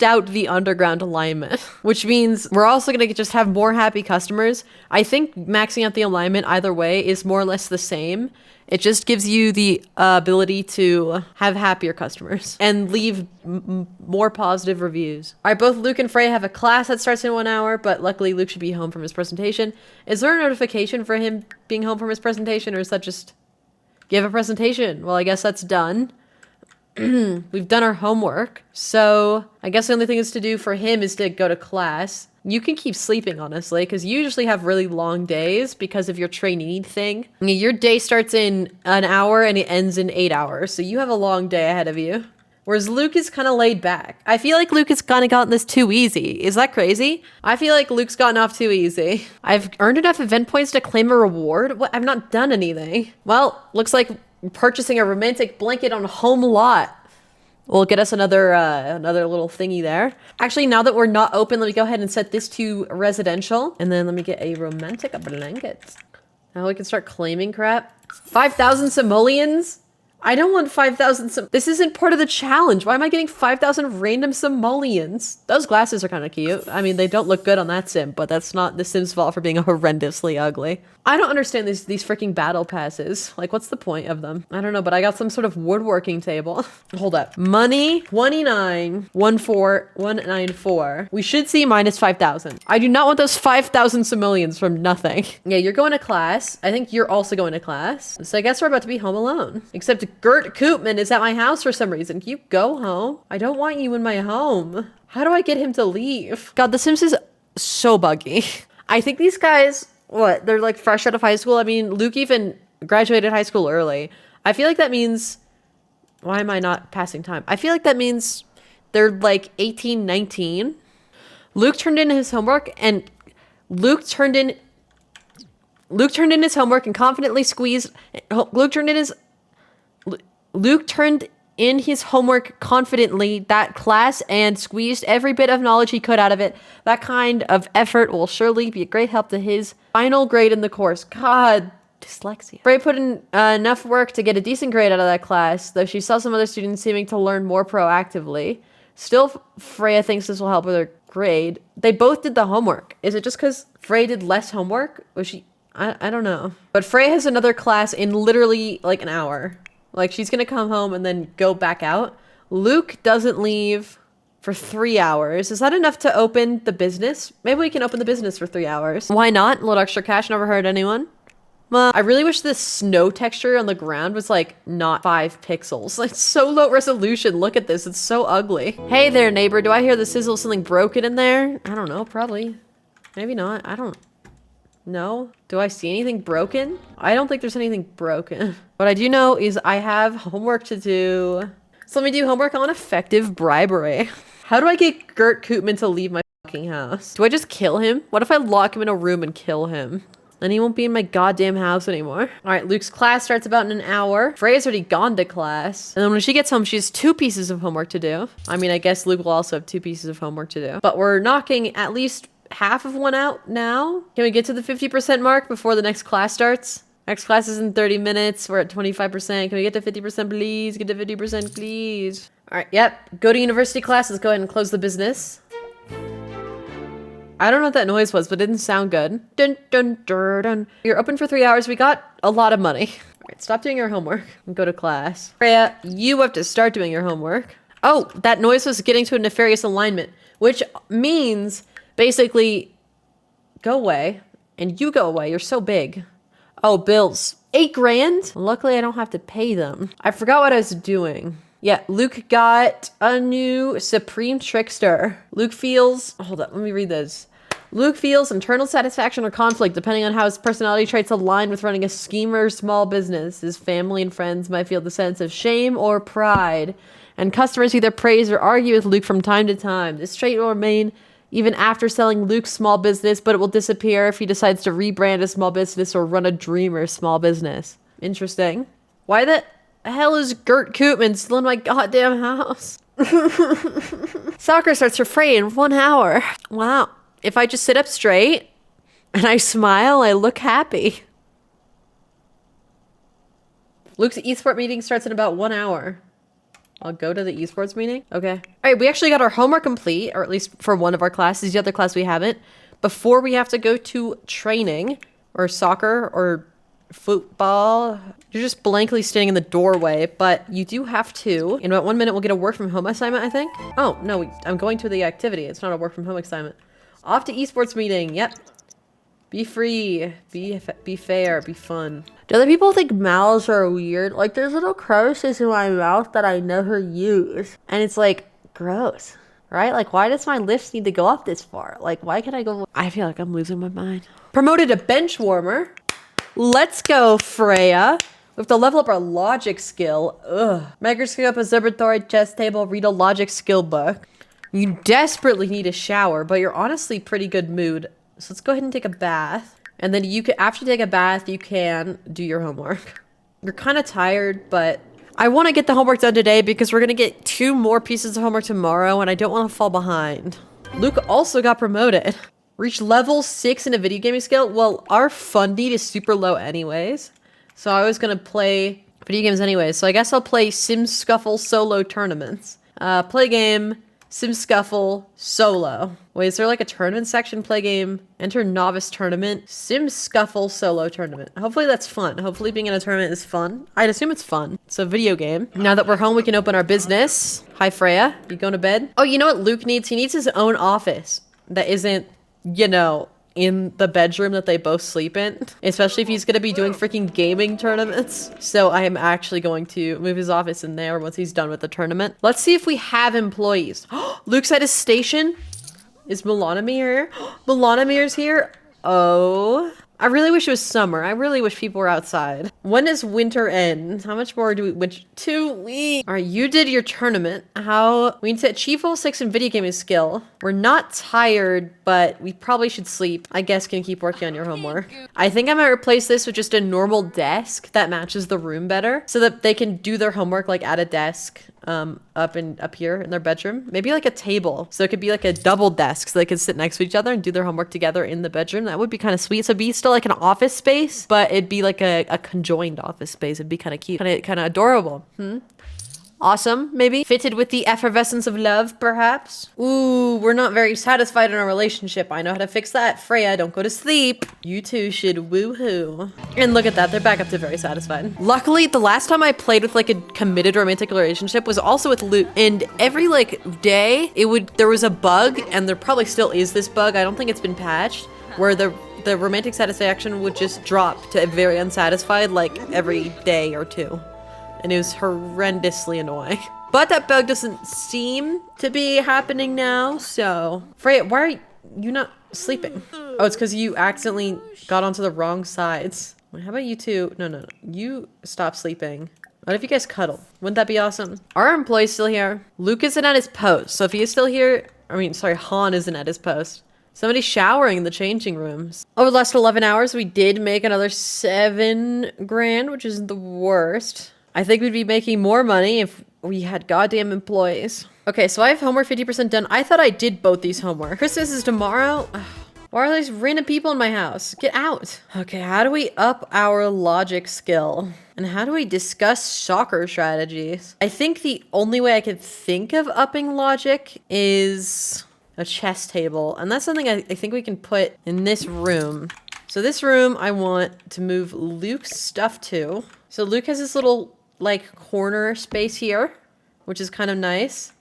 out the underground alignment, which means we're also going to just have more happy customers. I think maxing out the alignment either way is more or less the same. It just gives you the ability to have happier customers and leave more positive reviews. All right, both Luke and Freya have a class that starts in 1 hour, but luckily Luke should be home from his presentation. Is there a notification for him being home from his presentation, or is that just give a presentation? Well, I guess that's done. We've done our homework, so I guess the only thing is to do for him is to go to class. You can keep sleeping, honestly, because you usually have really long days because of your trainee thing. Your day starts in an hour and it ends in 8 hours, so you have a long day ahead of you. Whereas Luke is kind of laid back. I feel like Luke has kind of gotten this too easy. Is that crazy? I feel like Luke's gotten off too easy. I've earned enough event points to claim a reward? What? I've not done anything. Well, looks like purchasing a romantic blanket on Home Lot will get us another little thingy there. Actually, now that we're not open, let me go ahead and set this to residential. And then let me get a romantic blanket. Now we can start claiming crap. 5,000 simoleons? I don't want 5,000 This isn't part of the challenge. Why am I getting 5,000 random simoleons? Those glasses are kind of cute. I mean, they don't look good on that sim, but that's not the sim's fault for being horrendously ugly. I don't understand these freaking battle passes. Like, what's the point of them? I don't know, but I got some sort of woodworking table. Hold up. Money, 29,14194. We should see minus 5,000. I do not want those 5,000 simoleons from nothing. Yeah, you're going to class. I think you're also going to class. So I guess we're about to be home alone. Except Gert Koopman is at my house for some reason. Can you go home? I don't want you in my home. How do I get him to leave? God, The Sims is so buggy. I think these guys, what, they're like fresh out of high school? I mean, Luke even graduated high school early. I feel like that means, why am I not passing time? I feel like that means they're like 18, 19. Luke turned in his homework and Luke turned in his homework and confidently squeezed, Luke turned in his homework confidently that class and squeezed every bit of knowledge he could out of it. That kind of effort will surely be a great help to his final grade in the course. God, dyslexia. Freya put in enough work to get a decent grade out of that class, though she saw some other students seeming to learn more proactively. Still, Freya thinks this will help with her grade. They both did the homework. Is it just because Freya did less homework? Was she? I don't know. But Freya has another class in literally like an hour. Like, she's gonna come home and then go back out. Luke doesn't leave for 3 hours. Is that enough to open the business? Maybe we can open the business for 3 hours. Why not? A little extra cash never hurt anyone. Well, I really wish the snow texture on the ground was like not 5 pixels. Like, so low resolution. Look at this. It's so ugly. Hey there, neighbor. Do I hear the sizzle something broken in there? I don't know. Probably. Maybe not. I don't know. Do I see anything broken? I don't think there's anything broken. What I do know is I have homework to do. So let me do homework on effective bribery. How do I get Gert Koopman to leave my fucking house? Do I just kill him? What if I lock him in a room and kill him? Then he won't be in my goddamn house anymore. All right, Luke's class starts about in an hour. Freya's already gone to class. And then when she gets home, she has 2 pieces of homework to do. I mean, I guess Luke will also have 2 pieces of homework to do. But we're knocking at least half of one out now. Can we get to the 50% mark before the next class starts? Next class is in 30 minutes. We're at 25%. Can we get to 50%, please? Get to 50%, please. All right, yep. Go to university class. Let's go ahead and close the business. I don't know what that noise was, but it didn't sound good. Dun, dun, dun, dun. You're open for 3 hours. We got a lot of money. All right, stop doing your homework and go to class. Freya, you have to start doing your homework. Oh, that noise was getting to a nefarious alignment, which means basically go away and you go away. You're so big. Oh, bills. 8 grand? Luckily, I don't have to pay them. I forgot what I was doing. Yeah, Luke got a new Supreme Trickster. Luke feels... Hold up, let me read this. Luke feels internal satisfaction or conflict depending on how his personality traits align with running a scheme or small business. His family and friends might feel the sense of shame or pride and customers either praise or argue with Luke from time to time. This trait will remain even after selling Luke's small business, but it will disappear if he decides to rebrand a small business or run a dreamer small business. Interesting. Why the hell is Gert Koopman still in my goddamn house? Soccer starts for free in 1 hour. Wow. If I just sit up straight and I smile, I look happy. Luke's esports meeting starts in about 1 hour. I'll go to the esports meeting. Okay. All right, we actually got our homework complete, or at least for one of our classes. The other class we haven't. Before we have to go to training, or soccer, or football. You're just blankly standing in the doorway, but you do have to. In about 1 minute, we'll get a work from home assignment, I think. Oh, no, I'm going to the activity. It's not a work from home assignment. Off to esports meeting. Yep. Be free. Be fair. Be fun. Do other people think mouths are weird? Like, there's little crevices in my mouth that I never use. And it's like, gross. Right? Like, why does my lips need to go up this far? Like, why can I go? I feel like I'm losing my mind. Promoted to bench warmer. Let's go, Freya. We have to level up our logic skill. Ugh. Microscope, observatory, chess table, read a logic skill book. You desperately need a shower, but you're honestly pretty good mood. So let's go ahead and take a bath. And then you can, after you take a bath, you can do your homework. You're kind of tired, but I want to get the homework done today because we're going to get 2 more pieces of homework tomorrow and I don't want to fall behind. Luke also got promoted. Reach level 6 in a video gaming skill. Well, our fun need is super low anyways. So I was going to play video games anyways. So I guess I'll play Sim Scuffle solo tournaments. Play game, Sim Scuffle, solo. Wait, is there like a tournament section? Play game, enter novice tournament, Sim Scuffle solo tournament. Hopefully that's fun. Hopefully being in a tournament is fun. I'd assume it's fun. It's a video game. Now that we're home, we can open our business. Hi, Freya. You going to bed? Oh, you know what Luke needs? He needs his own office that isn't, you know, in the bedroom that they both sleep in, especially if he's going to be doing freaking gaming tournaments. So I am actually going to move his office in there once he's done with the tournament. Let's see if we have employees. Luke's at his station. Is Milanimir here? Milanimir's here. Oh, I really wish it was summer. I really wish people were outside. When does winter end? How much more do we? 2 weeks. All right, you did your tournament. We need to achieve level 6 in video gaming skill. We're not tired, but we probably should sleep. I guess can keep working on your homework. I think I might replace this with just a normal desk that matches the room better so that they can do their homework like at a desk. Up here in their bedroom. Maybe like a table. So it could be like a double desk so they could sit next to each other and do their homework together in the bedroom. That would be kind of sweet. So it'd be still like an office space, but it'd be like a conjoined office space. It'd be kind of cute. Kind of adorable. Awesome, maybe. Fitted with the effervescence of love, perhaps. Ooh, we're not very satisfied in our relationship. I know how to fix that. Freya, don't go to sleep. You two should woohoo. And look at that, they're back up to very satisfied. Luckily, the last time I played with like a committed romantic relationship was also with Luke. And every like day, there was a bug, and there probably still is this bug. I don't think it's been patched, where the romantic satisfaction would just drop to very unsatisfied like every day or 2. And it was horrendously annoying. But that bug doesn't seem to be happening now, so... Freya, why are you not sleeping? Oh, it's because you accidentally got onto the wrong sides. Wait, how about you two? No. You stop sleeping. What if you guys cuddle? Wouldn't that be awesome? Are our employees still here? Luke isn't at his post, so if he is still here... Han isn't at his post. Somebody's showering in the changing rooms. Over the last 11 hours, we did make another 7 grand, which isn't the worst. I think we'd be making more money if we had goddamn employees. Okay, so I have homework 50% done. I thought I did both these homework. Christmas is tomorrow. Why are these random people in my house? Get out. Okay, how do we up our logic skill? And how do we discuss soccer strategies? I think the only way I could think of upping logic is a chess table. And that's something I think we can put in this room. So this room I want to move Luke's stuff to. So Luke has this little like corner space here, which is kind of nice.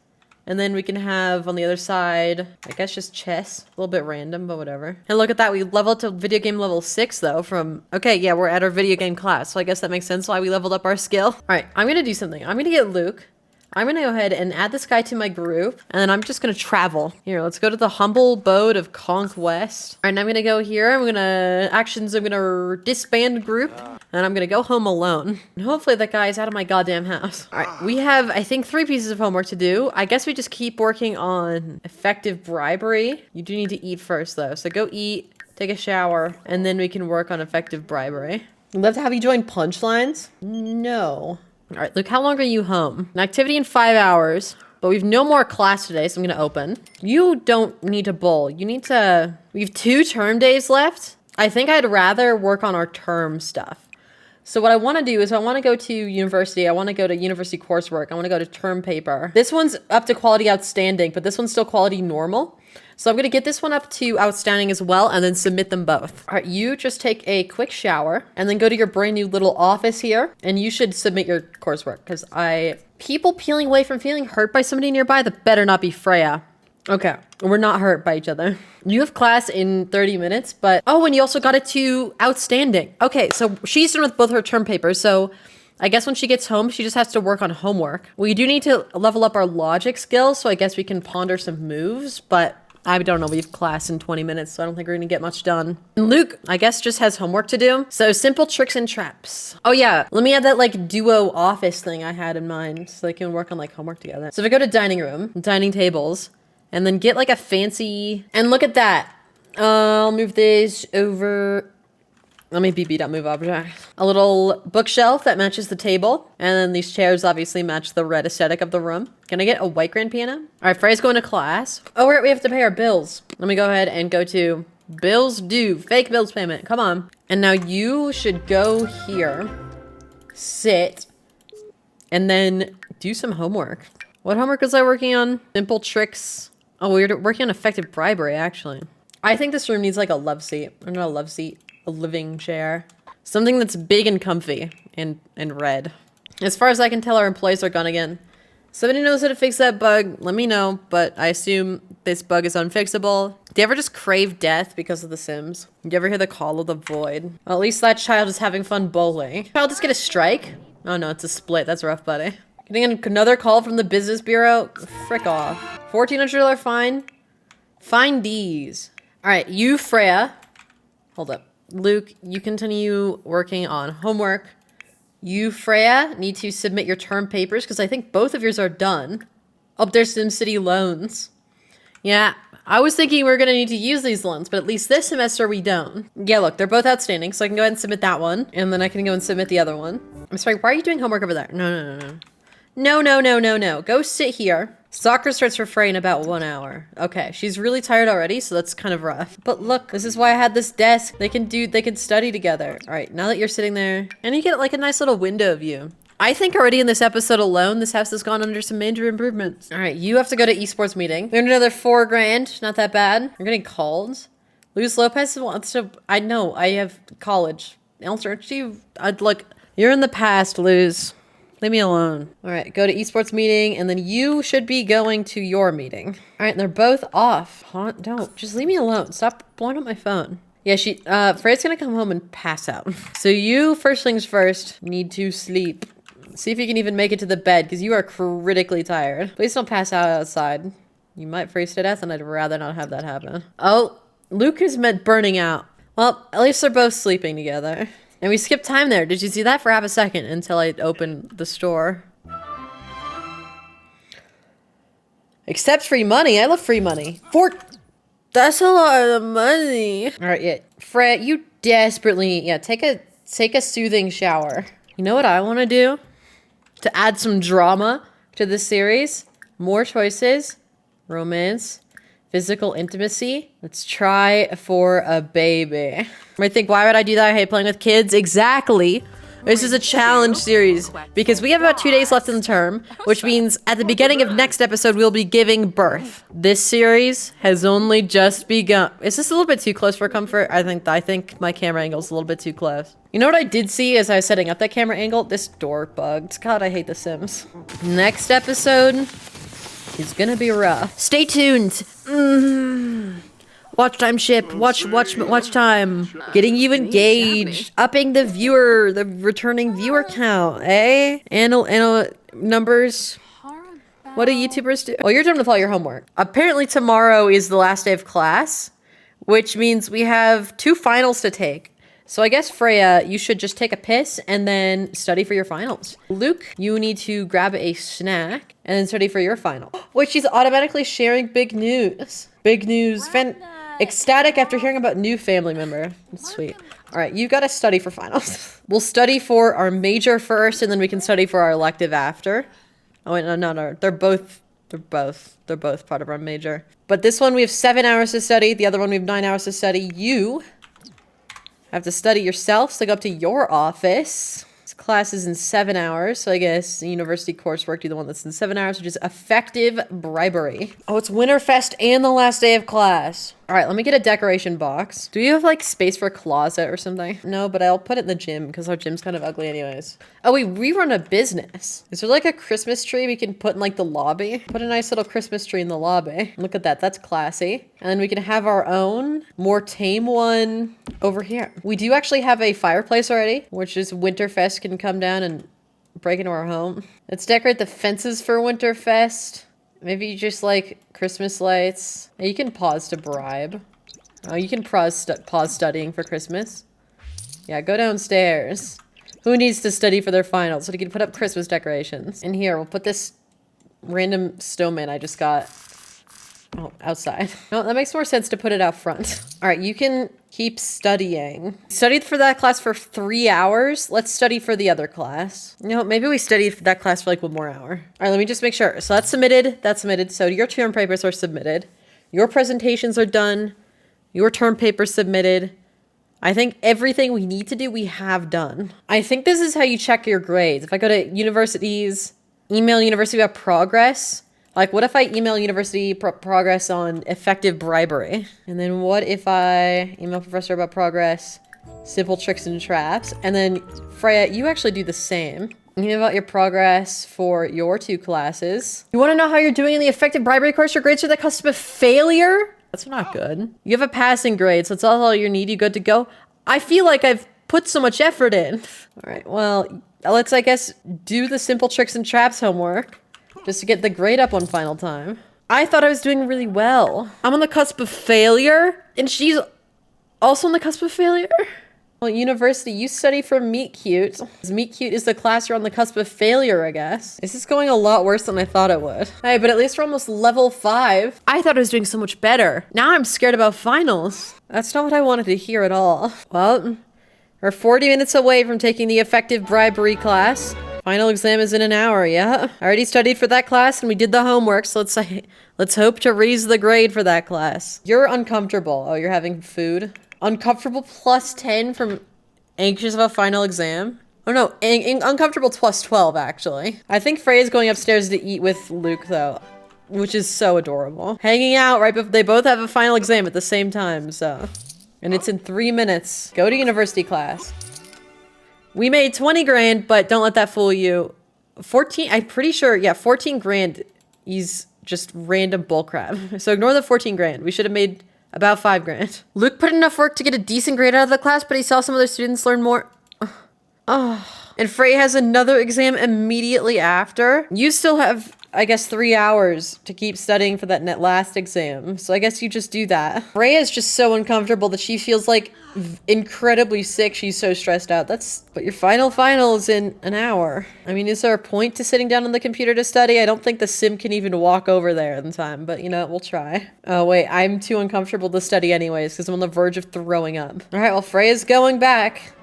And then we can have on the other side, I guess just chess. A little bit random, but whatever. And look at that, we leveled to video game level 6 though from, okay, yeah, we're at our video game class. So I guess that makes sense why we leveled up our skill. All right, I'm gonna do something. I'm gonna get Luke. I'm gonna go ahead and add this guy to my group, and then I'm just gonna travel. Here, let's go to the humble abode of Conquest. All right, and I'm gonna go here. I'm gonna disband group. and I'm gonna go home alone. And hopefully that guy is out of my goddamn house. All right, we have, I think, 3 pieces of homework to do. I guess we just keep working on effective bribery. You do need to eat first, though. So go eat, take a shower, and then we can work on effective bribery. I'd love to have you join Punchlines. No. All right, Luke, how long are you home? An activity in 5 hours, but we've no more class today, so I'm gonna open. You don't need to bowl. You need to, we have 2 term days left. I think I'd rather work on our term stuff. So what I want to do is I want to go to university. I want to go to university coursework. I want to go to term paper. This one's up to quality outstanding, but this one's still quality normal. So I'm going to get this one up to outstanding as well and then submit them both. All right, you just take a quick shower and then go to your brand new little office here and you should submit your coursework because people peeling away from feeling hurt by somebody nearby, that better not be Freya. Okay, we're not hurt by each other. You have class in 30 minutes, but oh, and you also got it to outstanding. Okay, so she's done with both her term papers, so I guess when she gets home, she just has to work on homework. We do need to level up our logic skills, so I guess we can ponder some moves, but I don't know, we have class in 20 minutes, so I don't think we're gonna get much done. And Luke, I guess, just has homework to do. So simple tricks and traps. Oh yeah, let me add that like duo office thing I had in mind, so they can work on like homework together. So if I go to dining room, dining tables, and then get like a fancy, and look at that. I'll move this over. Let me bb.move object. A little bookshelf that matches the table. And then these chairs obviously match the red aesthetic of the room. Can I get a white grand piano? All right, Freya's going to class. Oh, right, we have to pay our bills. Let me go ahead and go to bills due, fake bills payment, come on. And now you should go here, sit, and then do some homework. What homework was I working on? Simple tricks. Oh, we're working on effective bribery, actually. I think this room needs like a love seat. Or not a love seat, a living chair. Something that's big and comfy and red. As far as I can tell, our employees are gone again. Somebody knows how to fix that bug, let me know, but I assume this bug is unfixable. Do you ever just crave death because of The Sims? Do you ever hear the call of the void? Well, at least that child is having fun bowling. Child just get a strike? Oh no, it's a split. That's rough, buddy. Getting another call from the business bureau? Frick off. $1,400 fine? Find these. All right, you, Freya. Hold up. Luke, you continue working on homework. You, Freya, need to submit your term papers because I think both of yours are done. Oh, there's SimCity loans. Yeah, I was thinking we were going to need to use these loans, but at least this semester we don't. Yeah, look, they're both outstanding, so I can go ahead and submit that one, and then I can go and submit the other one. I'm sorry, why are you doing homework over there? No. No. Go sit here. Soccer starts for Frey in about 1 hour. Okay, she's really tired already, so that's kind of rough. But look, this is why I had this desk. They can study together. All right, now that you're sitting there, and you get like a nice little window view. I think already in this episode alone, this house has gone under some major improvements. All right, you have to go to esports meeting. We earned another $4 grand. Not that bad. You're getting called. Luz Lopez wants to. I know. I have college. Aren't you? Look. You're in the past, Luz. Leave me alone. All right, go to esports meeting, and then you should be going to your meeting. All right, and they're both off. Don't. Just leave me alone. Stop blowing up my phone. Yeah, Freya's gonna come home and pass out. So you, first things first, need to sleep. See if you can even make it to the bed, because you are critically tired. Please don't pass out outside. You might freeze to death, and I'd rather not have that happen. Oh, Luke is burning out. Well, at least they're both sleeping together. And we skipped time there. Did you see that for half a second until I opened the store? Accept free money. I love free money. That's a lot of money. All right, yeah. Freya, you desperately, take a soothing shower. You know what I want to do? To add some drama to this series? More choices. Romance. Physical intimacy. Let's try for a baby. You might think, why would I do that? I hate playing with kids. Exactly. This is a challenge series because we have about 2 days left in the term, which means at the beginning of next episode, we'll be giving birth. This series has only just begun. Is this a little bit too close for comfort? I think my camera angle is a little bit too close. You know what I did see as I was setting up that camera angle? This door bugged. God, I hate The Sims. Next episode is gonna be rough. Stay tuned. Watch time ship. Watch time. Getting you engaged. Upping the returning viewer count, eh? And numbers. What do YouTubers do? Well, you're done with all your homework. Apparently tomorrow is the last day of class, which means we have 2 finals to take. So I guess, Freya, you should just take a piss and then study for your finals. Luke, you need to grab a snack and then study for your final. Wait, she's automatically sharing big news. Big news. Ecstatic after hearing about new family member. That's sweet. All right, you got to study for finals. We'll study for our major first, and then we can study for our elective after. Oh, wait, no. They're both part of our major. But this one we have 7 hours to study. The other one we have 9 hours to study. You have to study yourself, so go up to your office. This class is in 7 hours, so I guess the university coursework do the one that's in 7 hours, which is effective bribery. Oh, it's Winterfest and the last day of class. All right, let me get a decoration box. Do you have like space for a closet or something? No, but I'll put it in the gym because our gym's kind of ugly anyways. Oh, we run a business. Is there like a Christmas tree we can put in like the lobby? Put a nice little Christmas tree in the lobby. Look at that, that's classy. And then we can have our own more tame one over here. We do actually have a fireplace already, which is Winterfest can come down and break into our home. Let's decorate the fences for Winterfest. Maybe just like Christmas lights. You can pause to bribe. Oh, you can pause studying for Christmas. Yeah, go downstairs. Who needs to study for their finals? So you can put up Christmas decorations. In here, we'll put this random snowman I just got. Oh, outside. No, that makes more sense to put it out front. All right, you can keep studying. Studied for that class for 3 hours. Let's study for the other class. You know, maybe we studied for that class for like 1 more hour. All right, let me just make sure. So that's submitted. That's submitted. So your term papers are submitted. Your presentations are done. Your term papers submitted. I think everything we need to do, we have done. I think this is how you check your grades. If I go to universities, email university about progress. Like, what if I email university progress on effective bribery? And then what if I email professor about progress, simple tricks and traps? And then, Freya, you actually do the same. Email about your progress for your 2 classes. You want to know how you're doing in the effective bribery course? Your grades are the cusp of failure? That's not good. You have a passing grade, so that's all you need. You good to go? I feel like I've put so much effort in. All right, well, let's, I guess, do the simple tricks and traps homework. Just to get the grade up one final time. I thought I was doing really well. I'm on the cusp of failure, and she's also on the cusp of failure. Well, university, you study for Meet Cute. Meet Cute is the class you're on the cusp of failure, I guess. This is going a lot worse than I thought it would. Hey, but at least we're almost level 5. I thought I was doing so much better. Now I'm scared about finals. That's not what I wanted to hear at all. Well, we're 40 minutes away from taking the effective bribery class. Final exam is in an hour, yeah? I already studied for that class and we did the homework, so let's hope to raise the grade for that class. You're uncomfortable. Oh, you're having food? Uncomfortable plus 10 from anxious about final exam? Oh no, uncomfortable plus 12, actually. I think Freya's going upstairs to eat with Luke, though, which is so adorable. Hanging out right before they both have a final exam at the same time, so. And it's in 3 minutes. Go to university class. We made 20 grand, but don't let that fool you. 14, I'm pretty sure, yeah, 14 grand is just random bullcrap. So ignore the 14 grand. We should have made about 5 grand. Luke put enough work to get a decent grade out of the class, but he saw some other students learn more. Oh. And Frey has another exam immediately after. You still have, I guess, 3 hours to keep studying for that last exam. So I guess you just do that. Freya is just so uncomfortable that she feels like incredibly sick. She's so stressed out. But your final is in an hour. I mean, is there a point to sitting down on the computer to study? I don't think the sim can even walk over there in time, but you know, we'll try. Oh wait, I'm too uncomfortable to study anyways because I'm on the verge of throwing up. All right, well, Freya's going back.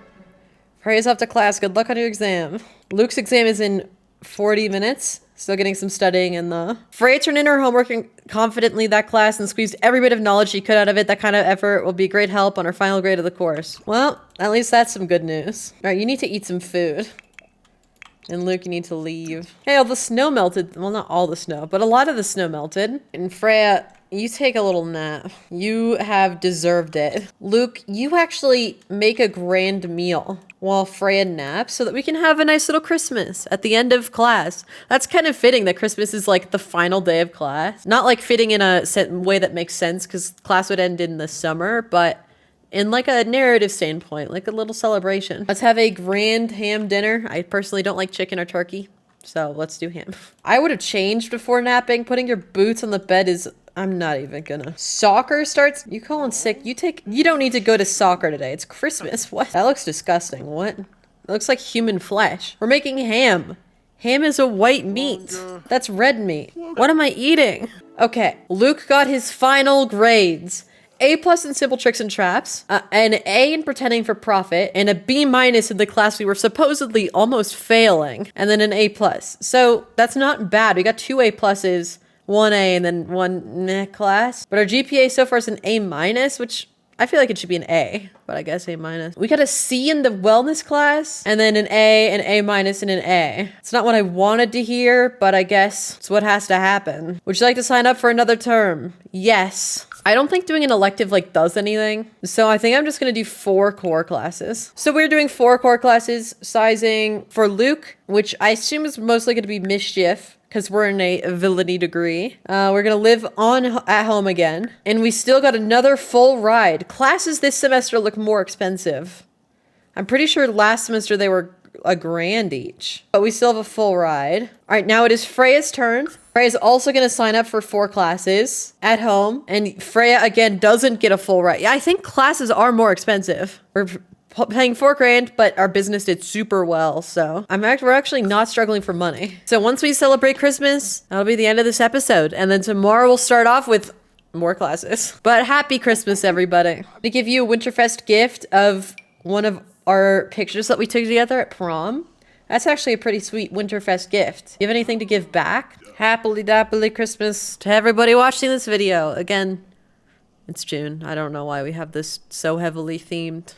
Freya's off to class. Good luck on your exam. Luke's exam is in 40 minutes. Still getting some studying in the... Freya turned in her homework confidently that class and squeezed every bit of knowledge she could out of it. That kind of effort will be great help on her final grade of the course. Well, at least that's some good news. All right, you need to eat some food. And Luke, you need to leave. Hey, all the snow melted. Well, not all the snow, but a lot of the snow melted. And Freya, you take a little nap. You have deserved it. Luke, you actually make a grand meal while Freya naps so that we can have a nice little Christmas at the end of class. That's kind of fitting that Christmas is like the final day of class. Not like fitting in a way that makes sense because class would end in the summer, but in like a narrative standpoint, like a little celebration. Let's have a grand ham dinner. I personally don't like chicken or turkey, so let's do ham. I would have changed before napping. Putting your boots on the bed is I'm not even gonna. Soccer starts? You calling sick? You don't need to go to soccer today. It's Christmas. What? That looks disgusting. What? It looks like human flesh. We're making ham. Ham is a white meat. That's red meat. What am I eating? Okay, Luke got his final grades. A+ in simple tricks and traps, an A in pretending for profit, and a B- in the class we were supposedly almost failing, and then an A+. So that's not bad. We got 2 A+, 1 A, and then 1 meh class. But our GPA so far is an A-, which I feel like it should be an A, but I guess A-. We got a C in the wellness class, and then an A, an A-, and an A. It's not what I wanted to hear, but I guess it's what has to happen. Would you like to sign up for another term? Yes. I don't think doing an elective like does anything. So I think I'm just gonna do 4 core classes. So we're doing 4 core classes, sizing for Luke, which I assume is mostly gonna be mischief, because we're in a villainy degree. We're gonna live at home again. And we still got another full ride. Classes this semester look more expensive. I'm pretty sure last semester they were $1,000 each. But we still have a full ride. All right, now it is Freya's turn. Freya's also gonna sign up for 4 classes at home. And Freya, again, doesn't get a full ride. Yeah, I think classes are more expensive. We're paying $4,000, but our business did super well, so we're actually not struggling for money. So once we celebrate Christmas, that'll be the end of this episode, and then tomorrow we'll start off with more classes. But happy Christmas, everybody. To give you a Winterfest gift of one of our pictures that we took together at prom. That's actually a pretty sweet Winterfest gift. You have anything to give back? Happily dappily Christmas to everybody watching this video. Again, it's June. I don't know why we have this so heavily themed.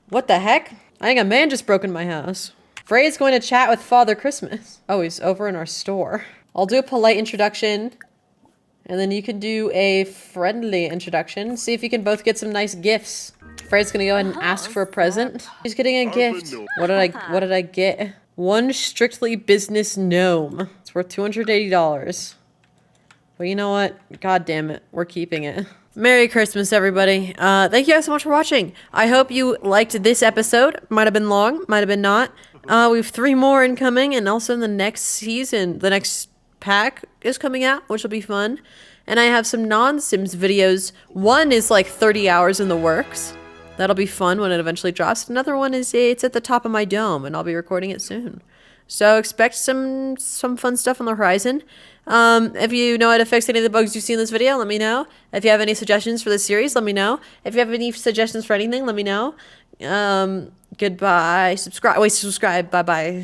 What the heck? I think a man just broke in my house. Freya's going to chat with Father Christmas. Oh, he's over in our store. I'll do a polite introduction. And then you can do a friendly introduction. See if you can both get some nice gifts. Freya's gonna go ahead and ask for a present. She's getting a gift. What did I get? 1 strictly business gnome. It's worth $280. But you know what? God damn it. We're keeping it. Merry Christmas, everybody. Thank you guys so much for watching. I hope you liked this episode. Might have been long, might have been not. We have 3 more incoming, and also in the next season, the next pack is coming out, which will be fun. And I have some non-Sims videos. One is like 30 hours in the works. That'll be fun when it eventually drops. Another one is it's at the top of my dome, and I'll be recording it soon. So expect some fun stuff on the horizon. If you know how to fix any of the bugs you see in this video, let me know. If you have any suggestions for this series, let me know. If you have any suggestions for anything, let me know. Goodbye. Subscribe. Bye-bye.